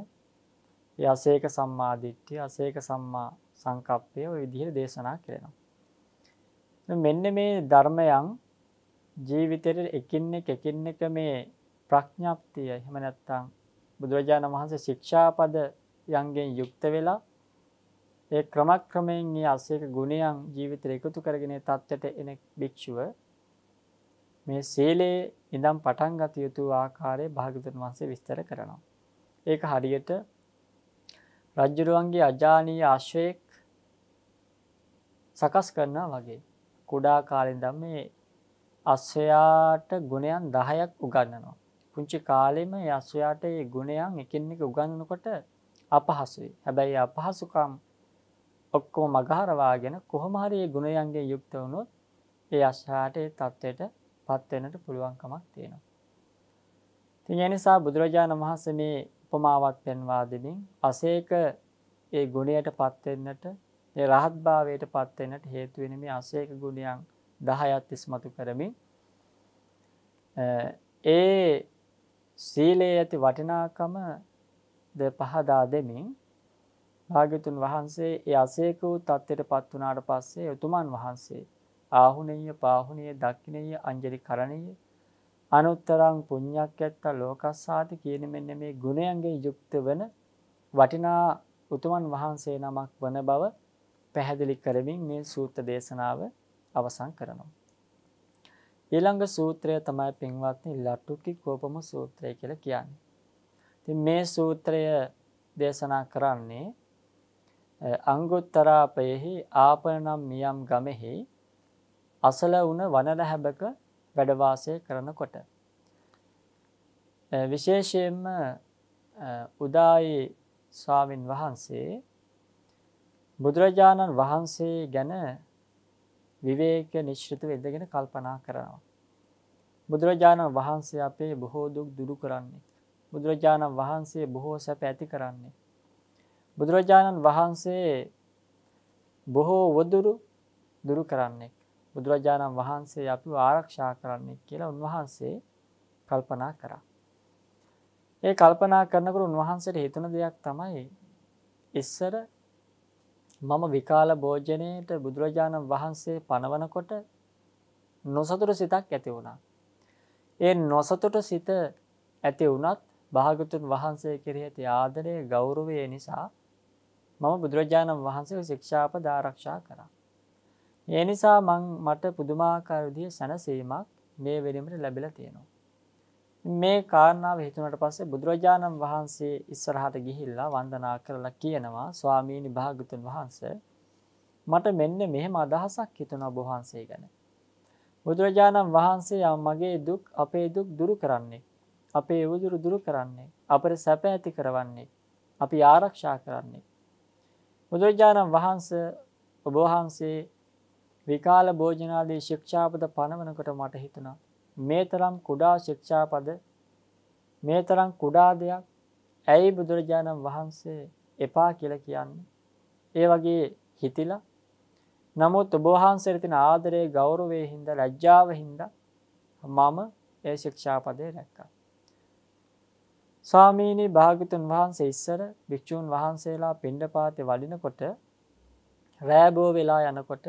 ඒ අසේක සම්මා දිට්ඨිය, අසේක සම්මා සංකප්පය ඔය විදිහට දේශනා කරනවා. මෙන්න මේ ධර්මයන් ජීවිතයේ එකින් එක මේ ප්‍රඥාප්තිය එහෙම නැත්නම් බුදුරජාණන් වහන්සේ ශික්ෂාපද යන්ගෙන් යුක්ත වෙලා ඒ ක්‍රමක්‍රමයෙන් මේ අසේක ගුණයන් ජීවිතයට එකතු කරගෙන තත්ත්වයට එන භික්ෂුව මේ සීලේ ඉඳන් පටන් ගත යුතු ආකාරය භාග්‍යවතුන් වහන්සේ විස්තර කරනවා. ඒක හරියට රජුරුවන්ගේ අජානීය ආශ්‍රයෙක් සකස් කරනවා වගේ. කුඩා කාලේ ඉඳන් මේ අශ්වයාට ගුණයන් 10ක් උගන්වනවා. පුංචි කාලෙම මේ අශ්වයාට මේ ගුණයන් එකින් එක උගන්වනකොට අපහසුයි. හැබැයි අපහසුකම් ඔක්කොම මගහරවාගෙන කොහොම හරි මේ ගුණයන්ගෙන් යුක්ත වුණොත් ඒ අශ්වයාට ඒ தത്വෙට පත් වෙන්නට පුළුවන්කමක් තියෙනවා. ඉතින් ඒ නිසා බුදුරජාණන් වහන්සේ මේ උපමාවක් පෙන්වා දෙමින් අසේක ඒ ගුණයට පත් වෙන්නට, ඒ රහත් භාවයට පත් වෙන්නට හේතු වෙන මේ අසේක ගුණයන් 10ක් ඉස්මතු කරමින් ඒ සීලයේ ඇති වටිනාකම ද පහදා දෙමින් භාග්‍යවතුන් වහන්සේ ඒ අසේක වූ தත්ත්වයට පත් වුණාට පස්සේ උතුමන් වහන්සේ ආහුණීය පාහුණීය දක්ඛිනීය අංජලි කරණීය අනුත්තරං පුඤ්ඤක්කත්ත ලෝකස්සාති කියන මෙන්න මේ ගුණයන්ගෙන් යුක්ත වන වටිනා උතුමන් වහන්සේ නමක් වන බව පැහැදිලි කරමින් මේ සූත්‍ර දේශනාව අවසන් කරනවා. ඊළඟ සූත්‍රය තමයි පින්වත්නි ලට්ටුකි කෝපම සූත්‍රය කියලා කියන්නේ. ඉතින් මේ සූත්‍රය දේශනා කරන්නේ අංගුත්තරාපයෙහි ආපනම් මියම් ගමෙහි අසල වුණ වනරැහැබක වැඩ වාසය කරනකොට විශේෂයෙන්ම උදායි ස්වාමින් වහන්සේ බුදුරජාණන් වහන්සේ ගැන විවේක නිශ්චිතව ඉඳගෙන කල්පනා කරනවා. බුදුරජාණන් වහන්සේ අපේ බොහෝ දුක් දුරු කරන්නේ. බුදුරජාණන් වහන්සේ බොහෝ සැප ඇති කරන්නේ. බුදුරජාණන් වහන්සේ බොහෝ වදුරු දුරු කරන්නේ. බුදුරජාණන් වහන්සේ අපිව ආරක්ෂා කරන්නේ කියලා උන්වහන්සේ කල්පනා කරා. ඒ කල්පනා කරනකොට උන්වහන්සේට හිතුණ දෙයක් තමයි ඉස්සර මම විකාල භෝජනයේට බුදුරජාණන් වහන්සේ පනවනකොට නොසතුට සිතක් ඇති වුණා. ඒ නොසතුට සිත ඇති වුණත් භාගතුන් වහන්සේ කෙරෙහි ඇති ආදරය ගෞරවය නිසා මම බුදුරජාණන් වහන්සේගේ ශික්ෂාපද ආරක්ෂා කරා. ඒ නිසා මට පුදුමාකාර විදිහේ සැනසීමක් මේ වෙලෙමට ලැබිලා තියෙනවා. මේ කාරණාව හිතුණාට පස්සේ බුදුරජාණන් වහන්සේ ඉස්සරහට ගිහිල්ලා වන්දනා කරලා කියනවා ස්වාමීනි භාගතුන් වහන්සේ මට මෙන්න මෙහෙම අදහසක් හිතුණා ඔබ වහන්සේ ගැන. බුදුරජාණන් වහන්සේ මගේ දුක් අපේ දුක් දුරු කරන්නේ. අපේ උදුරු දුරු කරන්නේ. අපේ සැප ඇති කරවන්නේ. අපි ආරක්ෂා කරන්නේ. බුදුරජාණන් වහන්සේ ඔබ වහන්සේ විකාල භෝජනාදී ශික්ෂාපද පනවනකොට මට හිතුණා මේ තරම් කුඩා ශික්ෂාපද මේ තරම් කුඩා දෙයක් ඇයි බුදුරජාණන් වහන්සේ එපා කියලා කියන්නේ? ඒ වගේ හිතිලා නමුත් ඔබ වහන්සේට තියෙන ආදරයේ ගෞරවයේ හින්දා ලැජ්ජාව හින්දා මම ඒ ශික්ෂාපදේ රැක්කා. ස්වාමීනි භාග්‍යතුන් වහන්සේ ඉස්සර භික්ෂුන් වහන්සේලා පිණ්ඩපාතේ වඩිනකොට රෑබෝ වෙලා යනකොට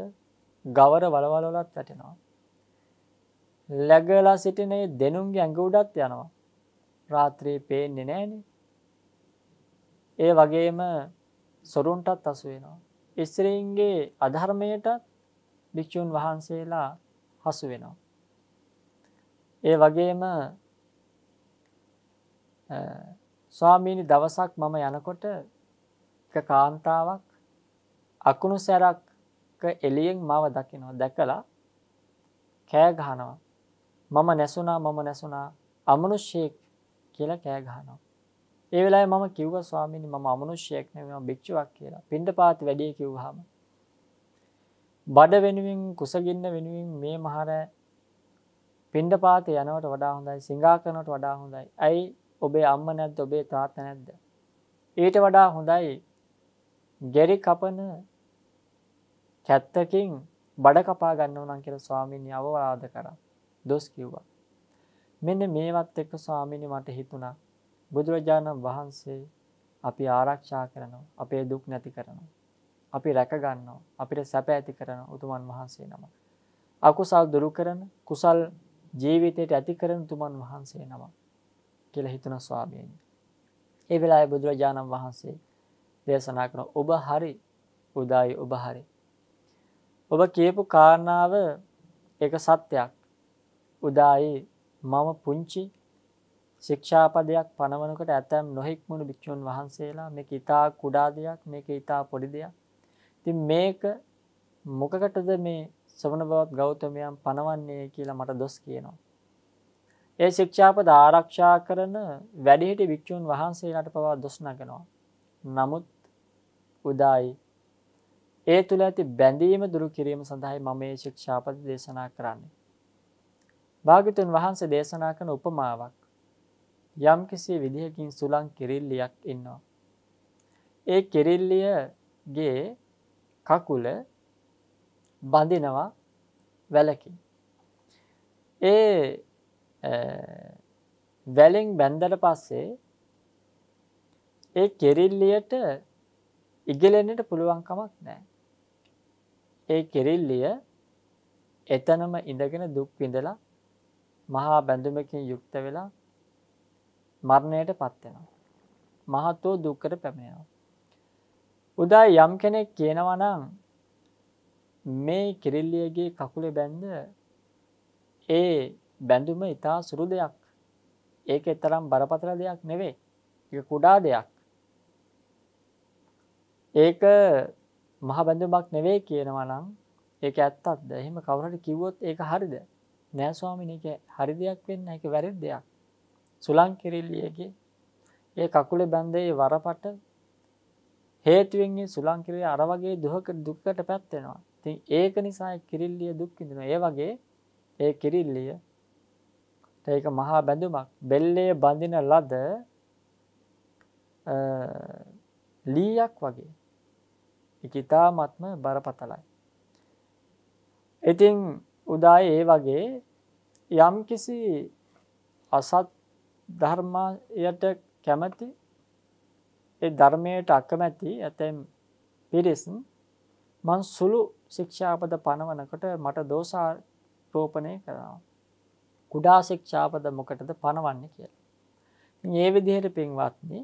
ගවර වලවල් වලත් වැටෙනවා. läගලා සිටින දෙනුන්ගේ ඇඟ උඩත් යනවා. රාත්‍රියේ පේන්නේ නැහනේ. ඒ වගේම සොරුන්ටත් අසු වෙනවා. ඉස්ත්‍රීන්ගේ අධර්මයට භික්ෂුන් වහන්සේලා හසු වෙනවා. ඒ වගේම ස්වාමීනි දවසක් මම යනකොට එක කාන්තාවක් අකුණු සැරක් එළියෙන් මාව දකිනවා. දැකලා කෑ ගහනවා. මම නැසුණා අමනුෂ්‍යෙක් කියලා කෑ ගහනවා. ඒ වෙලාවේ මම කිව්වා ස්වාමීනි මම අමනුෂ්‍යෙක් නෙවෙයි මම භික්ෂුවක් කියලා. පිණ්ඩපාත වැඩි කිව්වහම බඩ වෙනුවෙන් කුසගින්න වෙනුවෙන් මේ මහරෑ පිණ්ඩපාත යනවට වඩා හොඳයි සිඟා කරනවට වඩා හොඳයි. ඇයි ඔබේ අම්මා නැද්ද ඔබේ තාත්තා නැද්ද? ඊට වඩා හොඳයි ගෙරි කපන කැත්තකින් බඩ කපා ගන්නව නම් කියලා ස්වාමීන් අවවාද කරා. දොස් කිව්වා. මෙන්න මේවත් එක්ක ස්වාමීනි මට හිතුණා බුදුරජාණන් වහන්සේ අපි ආරක්ෂා කරනවා. අපේ දුක් නැති කරනවා. අපි රැක ගන්නවා. අපිට සැප ඇති කරන උතුමන් වහන්සේ නම. අකුසල් දුරු කරන කුසල් ජීවිතයට ඇති කරන උතුමන් වහන්සේ නම කියලා හිතුණා ස්වාමීනි. ඒ වෙලාවේ බුදුරජාණන් වහන්සේ දේශනා කරන ඔබ හරි උදායි ඔබ හරි. ඔබ කියපු කාරණාව ඒක සත්‍යයක්. උදායි මම පුංචි ශික්ෂාපදයක් පනවනකොට ඇතැම් නොහික්මුණු භික්ෂුන් වහන්සේලා මේක ඊටා කුඩා දෙයක් මේක ඊටා පොඩි දෙයක්. ඉතින් මේක මොකකටද මේ ශ්‍රවණ බවත් ගෞතමයන් පනවන්නේ කියලා මට දොස් කියනවා. ඒ ශික්ෂාපද ආරක්ෂා කරන වැඩිහිටි භික්ෂුන් වහන්සේලාට පවා දොස් නගනවා. නමුත් උදායි ඒ තුල ඇති බැඳීම දුරු කිරීම සඳහායි මම මේ ශික්ෂාපද දේශනා කරන්නේ. භාග්‍යවතුන් වහන්සේ දේශනා කරන උපමාවක් යම් කිසි විදිහකින් සුලං කිරිල්ලියක් ඉන්නවා. ඒ කිරිල්ලියගේ කකුල බඳිනවා වැලකින්. ඒ වැලෙන් බැඳලා පස්සේ ඒ කිරිල්ලියට ඉගලෙන්නට පුළුවන් කමක් නැහැ. ඒ කිරිල්ලිය එතනම ඉඳගෙන දුක් විඳලා මහා බැඳුමකින් යුක්ත වෙලා මරණයටපත් වෙනවා. මහතෝ දුක්කට පැමිණෙනවා. උදා යම් කෙනෙක් කියනවා නම් මේ කිරිල්ලියගේ කකුලේ බැඳ ඒ බැඳුම ඊටා සුළු දෙයක්. ඒකේ තරම් බරපතල දෙයක් නෙවෙයි. ඒක කුඩා දෙයක්. ඒක මහ බැඳුමක් නෙවෙයි කියනවා නම් ඒක ඇත්තක්ද? එහෙම කවුරු හරි කිව්වොත් ඒක හරිද? නෑ ස්වාමීනි ඒක හරි දෙයක් වෙන්නේ නැහැ. ඒක වැරදි දෙයක්. සුලං කිරිල්ලියගේ ඒ කකුලේ බැඳේ වරපට හේතුවෙන් මේ සුලං කිරිල්ලිය අර වගේ දුකකට පැත් වෙනවා. ඉතින් ඒක නිසා ඒ කිරිල්ලිය දුක් විඳිනවා. ඒ වගේ ඒ කිරිල්ලිය ඒක මහා බැඳුමක්. බෙල්ලේ බඳින ලද ලීයක් වගේ. ඒක ඊටාත්ම බරපතලයි. ඉතින් උදායේ ඒ වගේ යම්කිසි අසත් ධර්මයට කැමැති ඒ ධර්මයට අකමැති ඇතැම් පිරිස් මං සුළු ශික්ෂාපද පනවනකොට මට දෝෂාරෝපණය කරනවා. කුඩා ශික්ෂාපද මොකටද පනවන්නේ කියලා. මේ විදිහට පින්වත්නි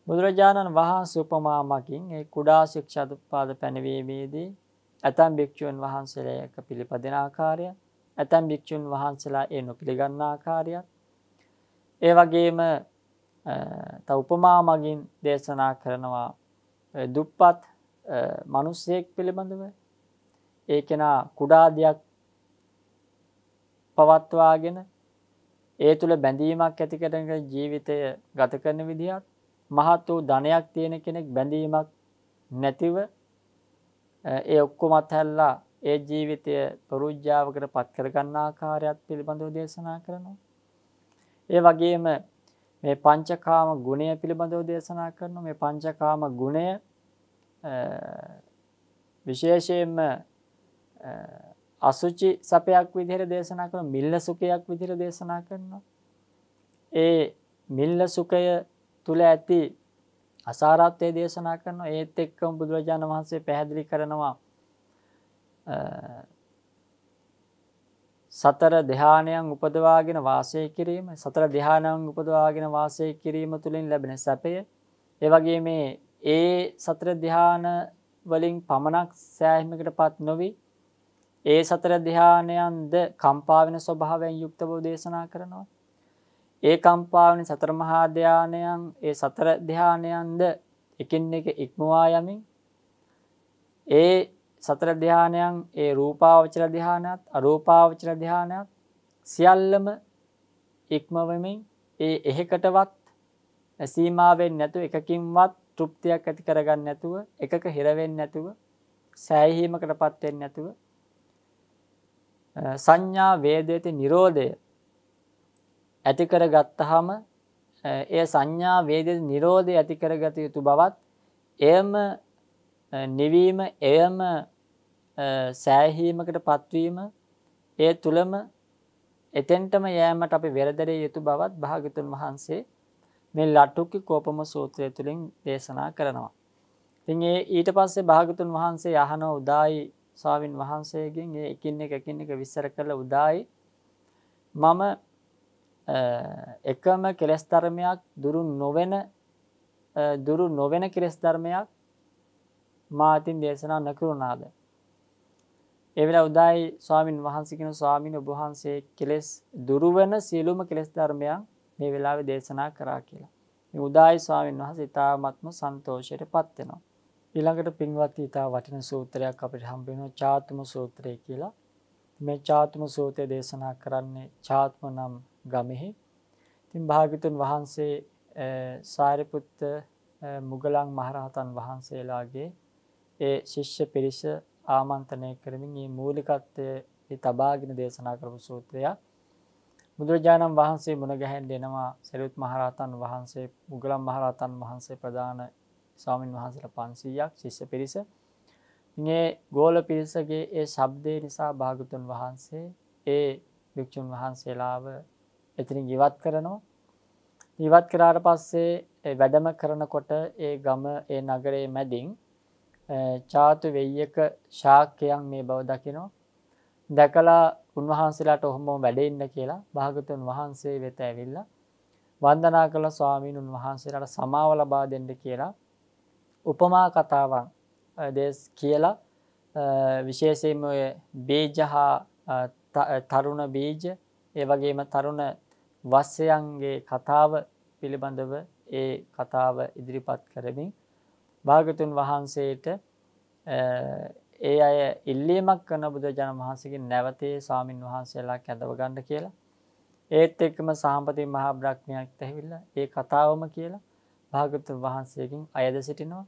බුදුරජාණන් වහන්සේ උපමාමකින් ඒ කුඩා ශික්ෂාපද පැනවීමේදී ඇතැම් භික්ෂුන් වහන්සේලා එක පිළිපදින ආකාරය, ඇතැම් භික්ෂුන් වහන්සේලා ඒ නොපිළිගන්න ආකාරය, ඒ වගේම තව උපමා මගින් දේශනා කරනවා දුප්පත් මිනිසෙක් පිළිබඳව. ඒ කෙනා කුඩා දෙයක් පවත්වාගෙන ඒ තුල බැඳීමක් ඇති කරගෙන ජීවිතය ගත කරන විදිහත්, මහත් වූ ධනයක් තියෙන කෙනෙක් බැඳීමක් නැතිව ඒ ඔක්කොම අත්හැරලා ඒ ජීවිතය පරුජ්ජාවකට පත් කර ගන්න ආකාරයත් පිළිබඳව දේශනා කරනවා. ඒ වගේම මේ පංචකාම ගුණය පිළිබඳව දේශනා කරනවා. මේ පංචකාම ගුණය විශේෂයෙන්ම අසුචි සපයක් විදිහට දේශනා කරනවා. මිල්ල සුඛයක් විදිහට දේශනා කරනවා. ඒ මිල්ල සුඛය තුල ඇති අසාරත්වය දේශනා කරනවා. ඒත් එක්කම බුදුරජාණන් වහන්සේ පැහැදිලි කරනවා සතර ධානයන් උපදවාගෙන වාසය කිරීම, සතර ධානයන් උපදවාගෙන වාසය කිරීම තුළින් ලැබෙන සැපය, ඒ වගේ ඒ සතර ධාන වලින් පමණක් සෑහීමකටපත් නොවි ඒ සතර ධානයන්ද කම්පා වෙන ස්වභාවයෙන් යුක්ත බව දේශනා කරනවා. ඒ කම්පා වෙන සතර මහා ධානයන් ඒ සතර ධානයන්ද එකින් එක ඉක්මවා යමින් ඒ සතර ධානයන් ඒ රූපාවචර ධානයත් අරූපාවචර ධානයත් සියල්ලම ඉක්මවමින් ඒ එහෙකටවත් සීමා වෙන්නේ නැතුව එකකින්වත් තෘප්තියක් ඇති කරගන්න නැතුව එකක හිර වෙන්නේ නැතුව සෑහීමකටපත් වෙන්නේ නැතුව සංඥා වේදිතේ නිරෝධය ඇති කරගත්තාම ඒ සංඥා වේදිතේ නිරෝධය ඇති කරගත යුතු බවත් එයම නිවීම එයම සෑහීමකට පත්වීම ඒ තුලම එතෙන්ටම යෑමට අපි වෙරදරිය යුතු බවත් භාග්‍යතුන් වහන්සේ මේ ලට්ටුක්කි කෝපම සූත්‍රය තුලින් දේශනා කරනවා. ඉතින් ඊට පස්සේ භාග්‍යතුන් වහන්සේ අහන උදායි ස්වාමින් වහන්සේගෙන් ඒ එකින් එක විස්තර කළ උදායි මම එකම කෙලෙස් ධර්මයක් දුරු නොවන කෙලෙස් ධර්මයක් මා අතින් දේශනා නොකරුණාද? ඒ වෙලාව උදායි ස්වාමින් වහන්සේ කියන ස්වාමීන් වහන්සේ කෙලෙස් දුරු වෙන සියලුම කෙලෙස් ධර්මයන් මේ වෙලාවේ දේශනා කරා කියලා. මේ උදායි ස්වාමින් වහන්සේ ඊ타ත්ම සන්තෝෂයටපත් වෙනවා. ඊළඟට පින්වත්නි ඊටා වටින සූත්‍රයක් අපිට හම්බ වෙනවා චාතුම සූත්‍රය කියලා. මේ චාතුම සූත්‍රය දේශනා කරන්නේ චාත්ම නම් ගමෙහි. ඉතින් භාග්‍යතුන් වහන්සේ සාරිපුත්ත මුගලන් මහරහතන් වහන්සේලාගේ ඒ ශිෂ්‍ය පිරිස ආමන්ත්‍රණය කරමින් මේ මූලිකත්වයේ තබාගෙන දේශනා කරපු සූත්‍රයක්. බුදුරජාණන් වහන්සේ මුණ ගැහෙන්න එනවා සරියුත් මහරහතන් වහන්සේ මුගලන් මහරහතන් වහන්සේ ප්‍රදාන ස්වාමින් වහන්සේලා 500ක් ශිෂ්‍ය පිරිස. මේ ගෝල පිරිසගේ ඒ ශබ්දේ නිසා භාගතුන් වහන්සේ ඒ භික්ෂුන් වහන්සේලාව එතනින් ඉවත් කරනවා. ඉවත් කරාට පස්සේ වැඩම කරනකොට ඒ ගම ඒ නගරයේ මැදින් චාතු වෙయ్యක ශාක්‍යයන් මේ බව දකිනවා. දැකලා උන්වහන්සේලාට ඔහොම වැඩ ඉන්න කියලා භාගතුන් වහන්සේ වෙත ඇවිල්ලා වන්දනා කළ ස්වාමීන් වහන්සේලාට සමාව ලබා දෙන්න කියලා උපමා කතාවක් දේශ කියලා විශේෂයෙන්ම බීජහා තරුණ බීජ ඒ වගේම තරුණ වස්සයන්ගේ කතාව පිළිබඳව ඒ කතාව ඉදිරිපත් කරමින් භාගතුන් වහන්සේට ඒ අය ඉල්ලීමක් කරන බුදුරජාණන් වහන්සේගෙන් නැවතේ ස්වාමින් වහන්සේලා කැඳව ගන්න කියලා. ඒත් එක්කම සහම්පති මහා බ්‍රහ්මයාත් ඇවිල්ලා ඒ කතාවම කියලා භාගතුන් වහන්සේගෙන් අයද සිටිනවා.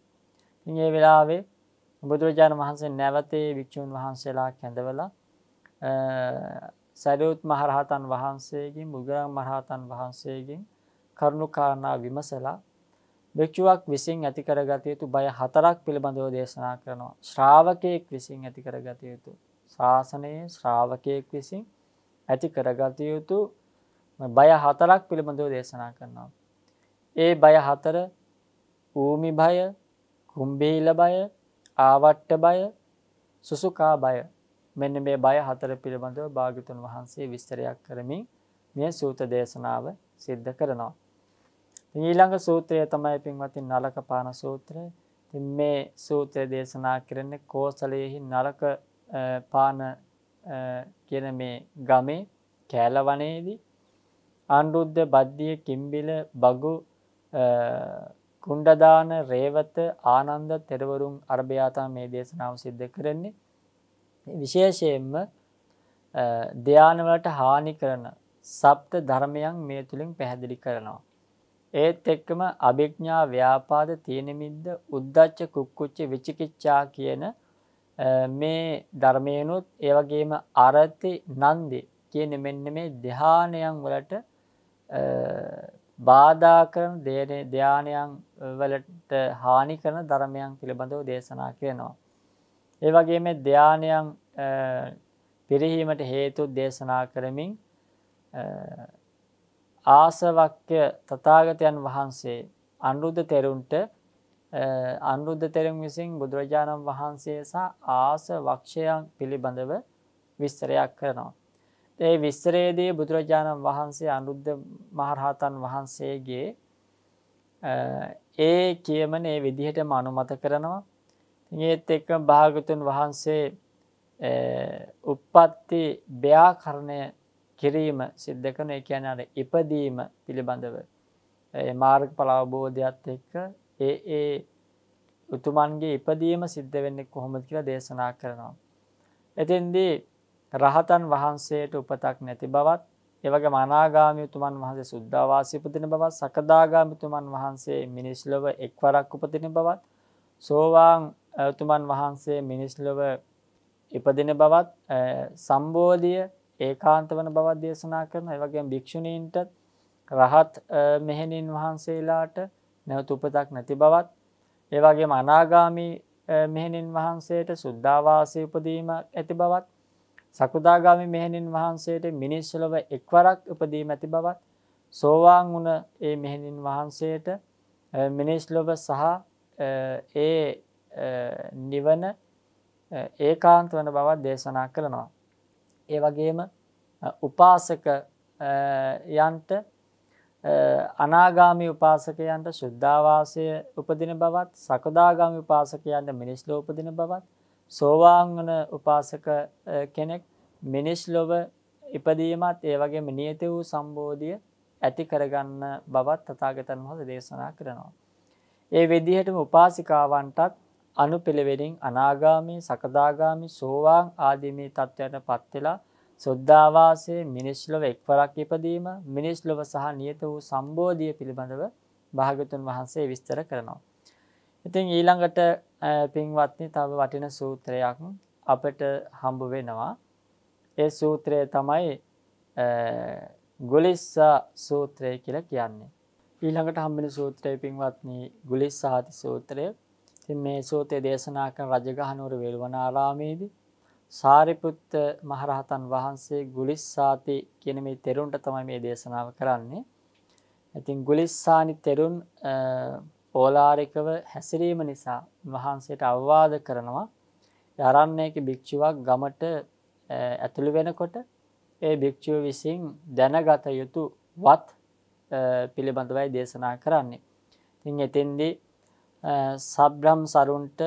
ඉතින් ඒ වෙලාවේ බුදුරජාණන් වහන්සේ නැවතේ වික්ෂුන් වහන්සේලා කැඳවලා සරියුත් මහරහතන් වහන්සේගෙන් මුගලන් මහරහතන් වහන්සේගෙන් කරුණු කාරණා විමසලා භික්ෂුවක් විසින් ඇති කරගත යුතු බය 4ක් පිළිබඳව දේශනා කරනවා. ශ්‍රාවකයෙක් විසින් ඇති කරගත යුතු ශාසනයේ ශ්‍රාවකයෙක් විසින් ඇති කරගත යුතු බය 4ක් පිළිබඳව දේශනා කරනවා. ඒ බය 4 ඌමි බය, කුම්භීල බය, ආවට්ට බය, සුසුකා බය. මෙන්න මේ බය 4 පිළිබඳව භාග්‍යතුන් වහන්සේ විස්තරයක් කරමින් මේ සූත්‍ර දේශනාව සිද්ධ කරනවා. ඊළඟ සූත්‍රය තමයි පින්වත්නි නලක පාන සූත්‍රය. ඉතින් මේ සූත්‍රය දේශනා කරන්නේ කෝසලයේහි නලක පාන කියන මේ ගමේ කෑලවනේදී අනුරුද්ධ බද්දිය කිම්බිල බගු කුණ්ඩදාන රේවත ආනන්ද තෙරවරුන් අරබයාතා මේ දේශනාව සිද්ධ කරන්නේ. විශේෂයෙන්ම ධානය වලට හානි කරන සප්ත ධර්මයන් මේ තුලින් පැහැදිලි කරනවා. ඒත් එක්කම අභිඥා ව්‍යාපාද තීන මිද්ද උද්ධච්ච කුක්කුච්ච විචිකිච්ඡා කියන මේ ධර්මයනොත් ඒ වගේම අරති නන්දි කියන මෙන්න මේ ධානයන් වලට බාධා කරන ධානයන් වලට හානි කරන ධර්මයන් පිළිබඳව දේශනා කරනවා. ඒ වගේම ධානයන් පිරිහීමට හේතු දේශනා කරමින් ආසවක්්‍ය තථාගතයන් වහන්සේ අනුරුද්ධ තෙරුන් විසින් බුදුරජාණන් වහන්සේ සහ ආසවක්ෂයන් පිළිබඳව විස්තරයක් කරනවා. ඒ විස්තරයේදී බුදුරජාණන් වහන්සේ අනුරුද්ධ මහරහතන් වහන්සේගේ ඒ කියමන ඒ විදිහටම අනුමත කරනවා. ඒත් එක්ක භාගතුන් වහන්සේ උප්පත්ති ව්‍යාකරණය කිරීම සිද්ධ කරන ඒ කියන්නේ අර ඉපදීම පිළිබඳව ඒ මාර්ගඵල අවබෝධයත් එක්ක ඒ උතුමන්ගේ ඉපදීම සිද්ධ වෙන්නේ කොහොමද කියලා දේශනා කරනවා. එතෙන්දී රහතන් වහන්සේට උපතක් නැති බවත්, ඒ වගේම අනාගාමී උතුමන් වහන්සේ සුද්ධාවාසී උපදින බවත්, සකදාගාමී උතුමන් වහන්සේ මිනිස් ලොව එක්වරක් උපදින බවත්, සෝවාන් උතුමන් වහන්සේ මිනිස් ලොව ඉපදින බවත්, සම්බෝධිය ඒකාන්ත වන බවක් දේශනා කරනවා. ඒ වගේම භික්ෂුණීන්ට රහත් මෙහෙණින් වහන්සේලාට නැවත උපතක් නැති බවත්, ඒ වගේම අනාගාමී මෙහෙණින් වහන්සේට සුද්ධාවාසයේ උපදීම ඇති බවත්, සකදාගාමි මෙහෙණින් වහන්සේට මිනිස් ලොව එක්වරක් උපදීම ඇති බවත්, සෝවාන් වුණ ඒ මෙහෙණින් වහන්සේට මිනිස් ලොව සහ ඒ නිවන ඒකාන්ත වන බවත් දේශනා කරනවා. ඒ වගේම උපාසක යන්ට අනාගාමී උපාසකයන්ට සුද්ධාවාසය උපදින බවත්, සකදාගාමී උපාසකයන්ට මිනිස් ලොව උපදින බවත්, සෝවාන් වන උපාසක කෙනෙක් මිනිස් ලොව ඉපදීමත් ඒ වගේම නියත වූ සම්බෝධිය ඇති කරගන්න බවත් තථාගතයන් වහන්සේ දේශනා කරනවා. ඒ විදිහටම උපාසිකාවන්ටත් අනුපිළිවෙලින් අනාගාමී, සකදාගාමී, සෝවාන් ආදී මේ තත්ත්වයන්ටපත් වෙලා සුද්ධාවාසයේ මිනිස් ලොව එක්වරක් ඉපදීම, මිනිස් ලොව සහ නියත වූ සම්බෝධිය පිළිබඳව භාග්‍යවතුන් වහන්සේ විස්තර කරනවා. ඉතින් ඊළඟට පින්වත්නි තව වටින සූත්‍රයක් අපිට හම්බ වෙනවා. ඒ සූත්‍රය තමයි ගුලිස්සා සූත්‍රය කියලා කියන්නේ. ඊළඟට හම්බෙන සූත්‍රය පින්වත්නි ගුලිස්සාති සූත්‍රය. ඉතින් මේ සූත්‍රය දේශනා කරන රජගහනුවර වේළුවනාරාමේදී සාරිපුත්ත මහරහතන් වහන්සේ ගුලිස්සාති කියන මේ තෙරුන්ට තමයි මේ දේශනාව කරන්නේ. ඉතින් ගුලිස්සානි තෙරුන් ඕලාරිකව හැසිරීම නිසා වහන්සේට අවවාද කරනවා. ආරණ්‍යයක භික්ෂුවක් ගමට ඇතුළු වෙනකොට ඒ භික්ෂුව විසින් දැනගත යුතු වත් පිළිබඳවයි දේශනා කරන්නේ. ඉතින් එතෙන්දී සබ්‍රම් සරුන්ට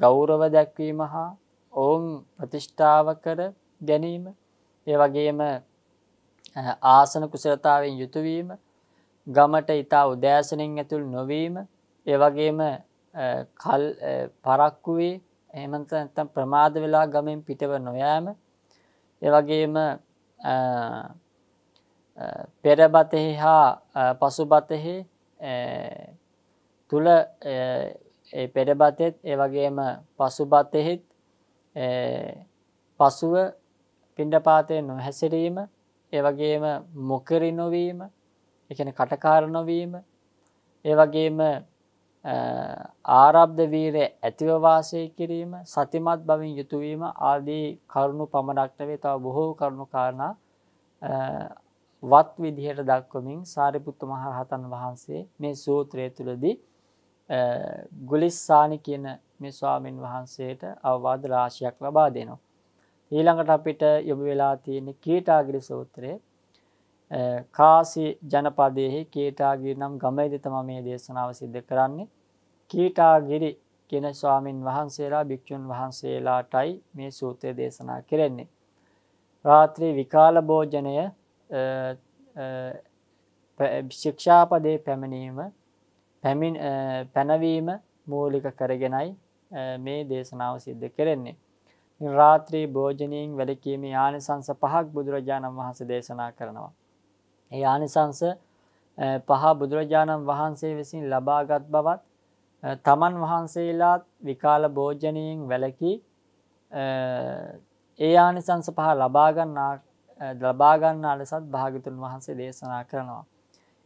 ගෞරව දැක්වීම හා ඔවුන් ප්‍රතිෂ්ඨාව කර ගැනීම, ඒ වගේම ආසන කුසලතාවෙන් යුතු වීම, ගමට ඊතා උදෑසනින් ඇතුළු නොවීම, ඒ වගේම පරක්කු වී එහෙම නැත්නම් ප්‍රමාද වෙලා ගමෙන් පිටව නොයෑම, ඒ වගේම පෙරබතෙහි හා පසුබතෙහි තුල ඒ පෙරබතෙත් ඒ වගේම පසුබතෙහිත් පසුව පිණ්ඩපාතේ නොහැසිරීම, ඒ වගේම මොකරි නොවීම, ඒ කියන්නේ කටකාර නොවීම, ඒ වගේම ආරබ්ධ වීරය ඇතිව වාසය කිරීම, සතිමත් බවින් යුතු වීම ආදී කරුණු පමණක් නෙවෙයි තව බොහෝ කරුණු කාරණා වත් විදිහට දක්වමින් සාරිපුත්ත මහ රහතන් වහන්සේ මේ සූත්‍රය තුලදී ගුලිස්සානි කියන මේ ස්වාමින් වහන්සේට අවවාද රාශියක් ලබා දෙනවා. ඊළඟට අපිට යොමු වෙලා තියෙන කීටාගිරි සූත්‍රය. කාසි ජනපදයේ කීටාගිරි නම් ගමේදී තමයි මේ දේශනාව සිද්ධ කරන්නේ. කීටාගිරි කියන ස්වාමින් වහන්සේලා භික්ෂුන් වහන්සේලාටයි මේ සූත්‍රය දේශනා කරන්නේ. රාත්‍රී විකාල භෝජනය ශික්ෂාපදේ පැනවීම මූලික කරගෙනයි මේ දේශනාව සිද්ධ කරන්නේ. රාත්‍රී භෝජනයෙන් වැළකීමේ ආනිසංස 5ක් බුදුරජාණන් වහන්සේ දේශනා කරනවා. ඒ ආනිසංස 5 බුදුරජාණන් වහන්සේ විසින් ලබාගත් බවත්, තමන් වහන්සේලාත් විකාල භෝජනයෙන් වැළකී ඒ ආනිසංස 5 ලබා ගන්නා ලෙසත් භාග්‍යවතුන් වහන්සේ දේශනා කරනවා.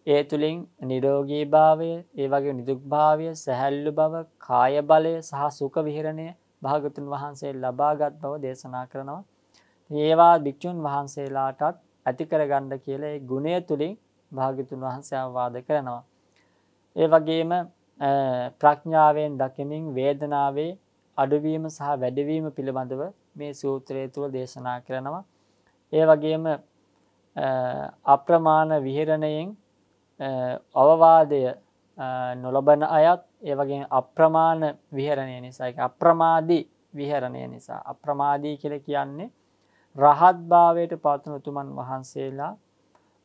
ඒ තුලින් නිරෝගී භාවය, ඒ වගේ නිදුක් භාවය, සැහැල්ලු බව, කාය බලය සහ සුඛ විහරණය භාග්‍යවතුන් වහන්සේ ලබාගත් බව දේශනා කරනවා. ඒවා භික්ෂුන් වහන්සේලාටත් ඇති කරගන්න කියලා ඒ ගුණය තුලින් භාග්‍යවතුන් වහන්සේ අවවාද කරනවා. ඒ වගේම ප්‍රඥාවෙන් දකිමින් වේදනාවේ අඩුවීම සහ වැඩිවීම පිළිබඳව මේ සූත්‍රය තුල දේශනා කරනවා. ඒ වගේම අප්‍රමාණ විහරණයෙන් අවවාදය නොලබන අයත්, ඒ වගේම අප්‍රමාණ විහරණය නිසා, ඒක අප්‍රමාදී විහරණය නිසා, අප්‍රමාදී කියලා කියන්නේ රහත් භාවයට පත්වන උතුමන් වහන්සේලා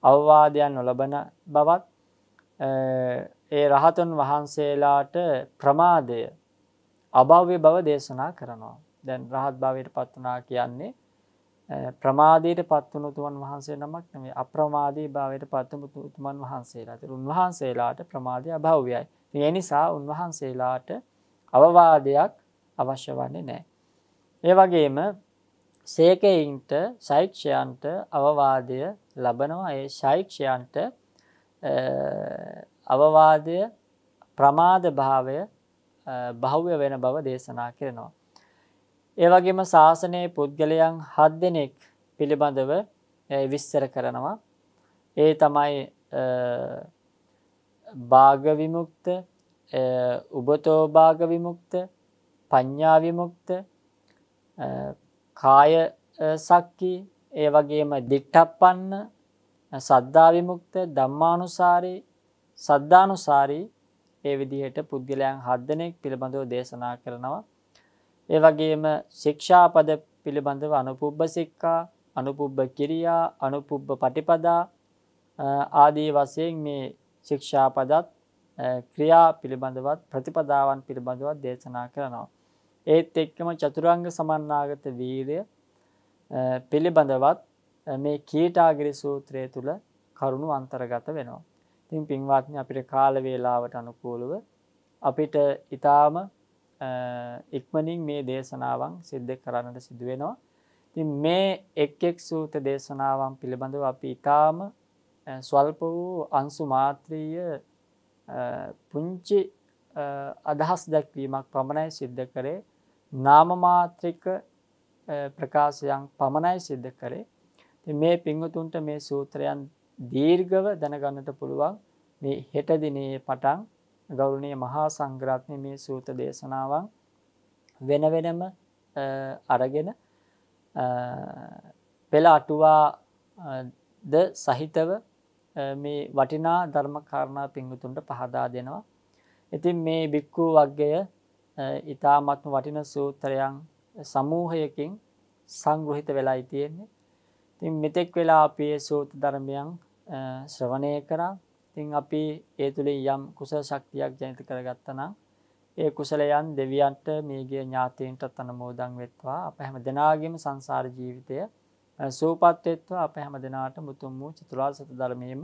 අවවාදයන් නොලබන බවත්, ඒ රහතන් වහන්සේලාට ප්‍රමාදය අභව්‍ය බව දේශනා කරනවා. දැන් රහත් භාවයට පත් වුණා කියන්නේ ප්‍රමාදයට පත් වුණු උතුමන් වහන්සේ නමක් නෙමෙයි, අප්‍රමාදී භාවයට පත් වුණු උතුමන් වහන්සේලා. ඒ උන්වහන්සේලාට ප්‍රමාදය අභව්‍යයි. ඒ නිසා උන්වහන්සේලාට අවවාදයක් අවශ්‍ය වන්නේ නැහැ. ඒ වගේම සේකයින්ට, ශෛක්ෂයන්ට අවවාදය ලබනවා. ඒ ශෛක්ෂයන්ට අවවාදය ප්‍රමාද භාවය බහුව වෙන බව දේශනා කරනවා. ඒ වගේම ශාසනයේ පුද්ගලයන් 7 දෙනෙක් පිළිබඳව විස්තර කරනවා. ඒ තමයි භාග විමුක්ත, උබතෝ භාග විමුක්ත, පඤ්ඤා විමුක්ත, කාය සක්කී, ඒ වගේම දිට්ඨප්පන්න, සද්ධා විමුක්ත, ධම්මානුසාරී, සද්ධානුසාරී, ඒ විදිහට පුද්ගලයන් 7 දෙනෙක් පිළිබඳව දේශනා කරනවා. ඒ වගේම ශික්ෂාපද පිළිබඳව අනුපුබ්බ සික්ඛා, අනුපුබ්බ කිරියා, අනුපුබ්බ පටිපදා ආදී වශයෙන් මේ ශික්ෂාපදත් ක්‍රියා පිළිබඳවත් ප්‍රතිපදාවන් පිළිබඳවත් දේශනා කරනවා. ඒත් එක්කම චතුරාංග සමන්නාගත වීර්ය පිළිබඳවත් මේ කීටාගිරි සූත්‍රය තුල කරුණු අන්තර්ගත වෙනවා. ඉතින් පින්වත්නි, අපිට කාල වේලාවට අනුකූලව අපිට ඊටාම ඉක්මනින් මේ දේශනාවන් සිද්ධ කරන්නට සිදු වෙනවා. ඉතින් මේ එක් සූත්‍ර දේශනාවන් පිළිබඳව අපි ඊටාම ස්වල්ප වූ අංශු මාත්‍රීය පුංචි අදහස් දක්වීමක් පමණයි සිද්ධ කරේ. නාම මාත්‍රික ප්‍රකාශයන් පමණයි සිද්ධ කරේ. ඉතින් මේ පින්වතුන්ට මේ සූත්‍රයන් දීර්ඝව දැනගන්නට පුළුවන්. මේ හෙට දිනේ පටන් ගෞරවනීය මහා සංඝරත්නයේ මේ සූත්‍ර දේශනාවන් වෙන වෙනම අරගෙන පෙළ අටුවා ද සහිතව මේ වටිනා ධර්ම කාරණා පින්වතුන්ට පහදා දෙනවා. ඉතින් මේ භික්ඛු වග්ගය ඊ타ත්ම වටින සූත්‍රයන් සමූහයකින් සංග්‍රහිත වෙලායි තියෙන්නේ. ඉතින් මෙතෙක් වෙලා අපි මේ සූත්‍ර ධර්මයන් ශ්‍රවණය කරා. ඉතින් අපි ඒ තුලින් යම් කුසල ශක්තියක් ජනිත කරගත්තා නම් ඒ කුසලයන් දෙවියන්ට මේගේ ඥාතීන්ටත් අනුමෝදන් වෙත්වා. අප හැම දෙනාගේම සංසාර ජීවිතය සූපත් වෙත්වා. අප හැම දෙනාටම උතුම් වූ චතුරාර්ය සත්‍ය ධර්මයේම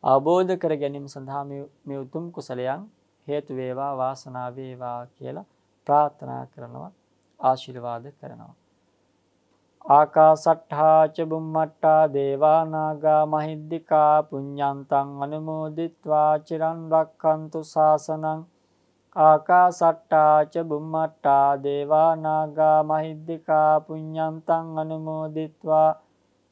අවබෝධ කර ගැනීම සඳහා මේ උතුම් කුසලයන් හේතු වේවා, වාසනාව වේවා කියලා ප්‍රාර්ථනා කරනවා, ආශිර්වාද කරනවා. ආකාසට්ඨා ච බුම්මට්ඨා දේවා නාග මහිද්దికා පුඤ්ඤන්තං අනුමෝදිත්වා චිරන් රක්ඛන්තු ශාසනං. ආකාසට්ඨා ච බුම්මට්ඨා දේවා නාග මහිද්దికා පුඤ්ඤන්තං අනුමෝදිත්වා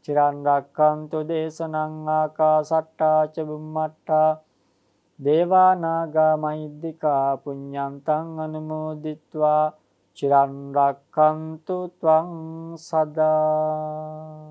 චිරන් රක්ඛන්තු දේශනං. ආකාසට්ඨා ච බුම්මට්ඨා දේවා නාග මහිද්దికා පුඤ්ඤන්තං අනුමෝදිත්වා චිරන් රක්ඛන්තු ත්වං සදා. Thank you. චිරන් රක්ඛන්තු ත්වං සදා.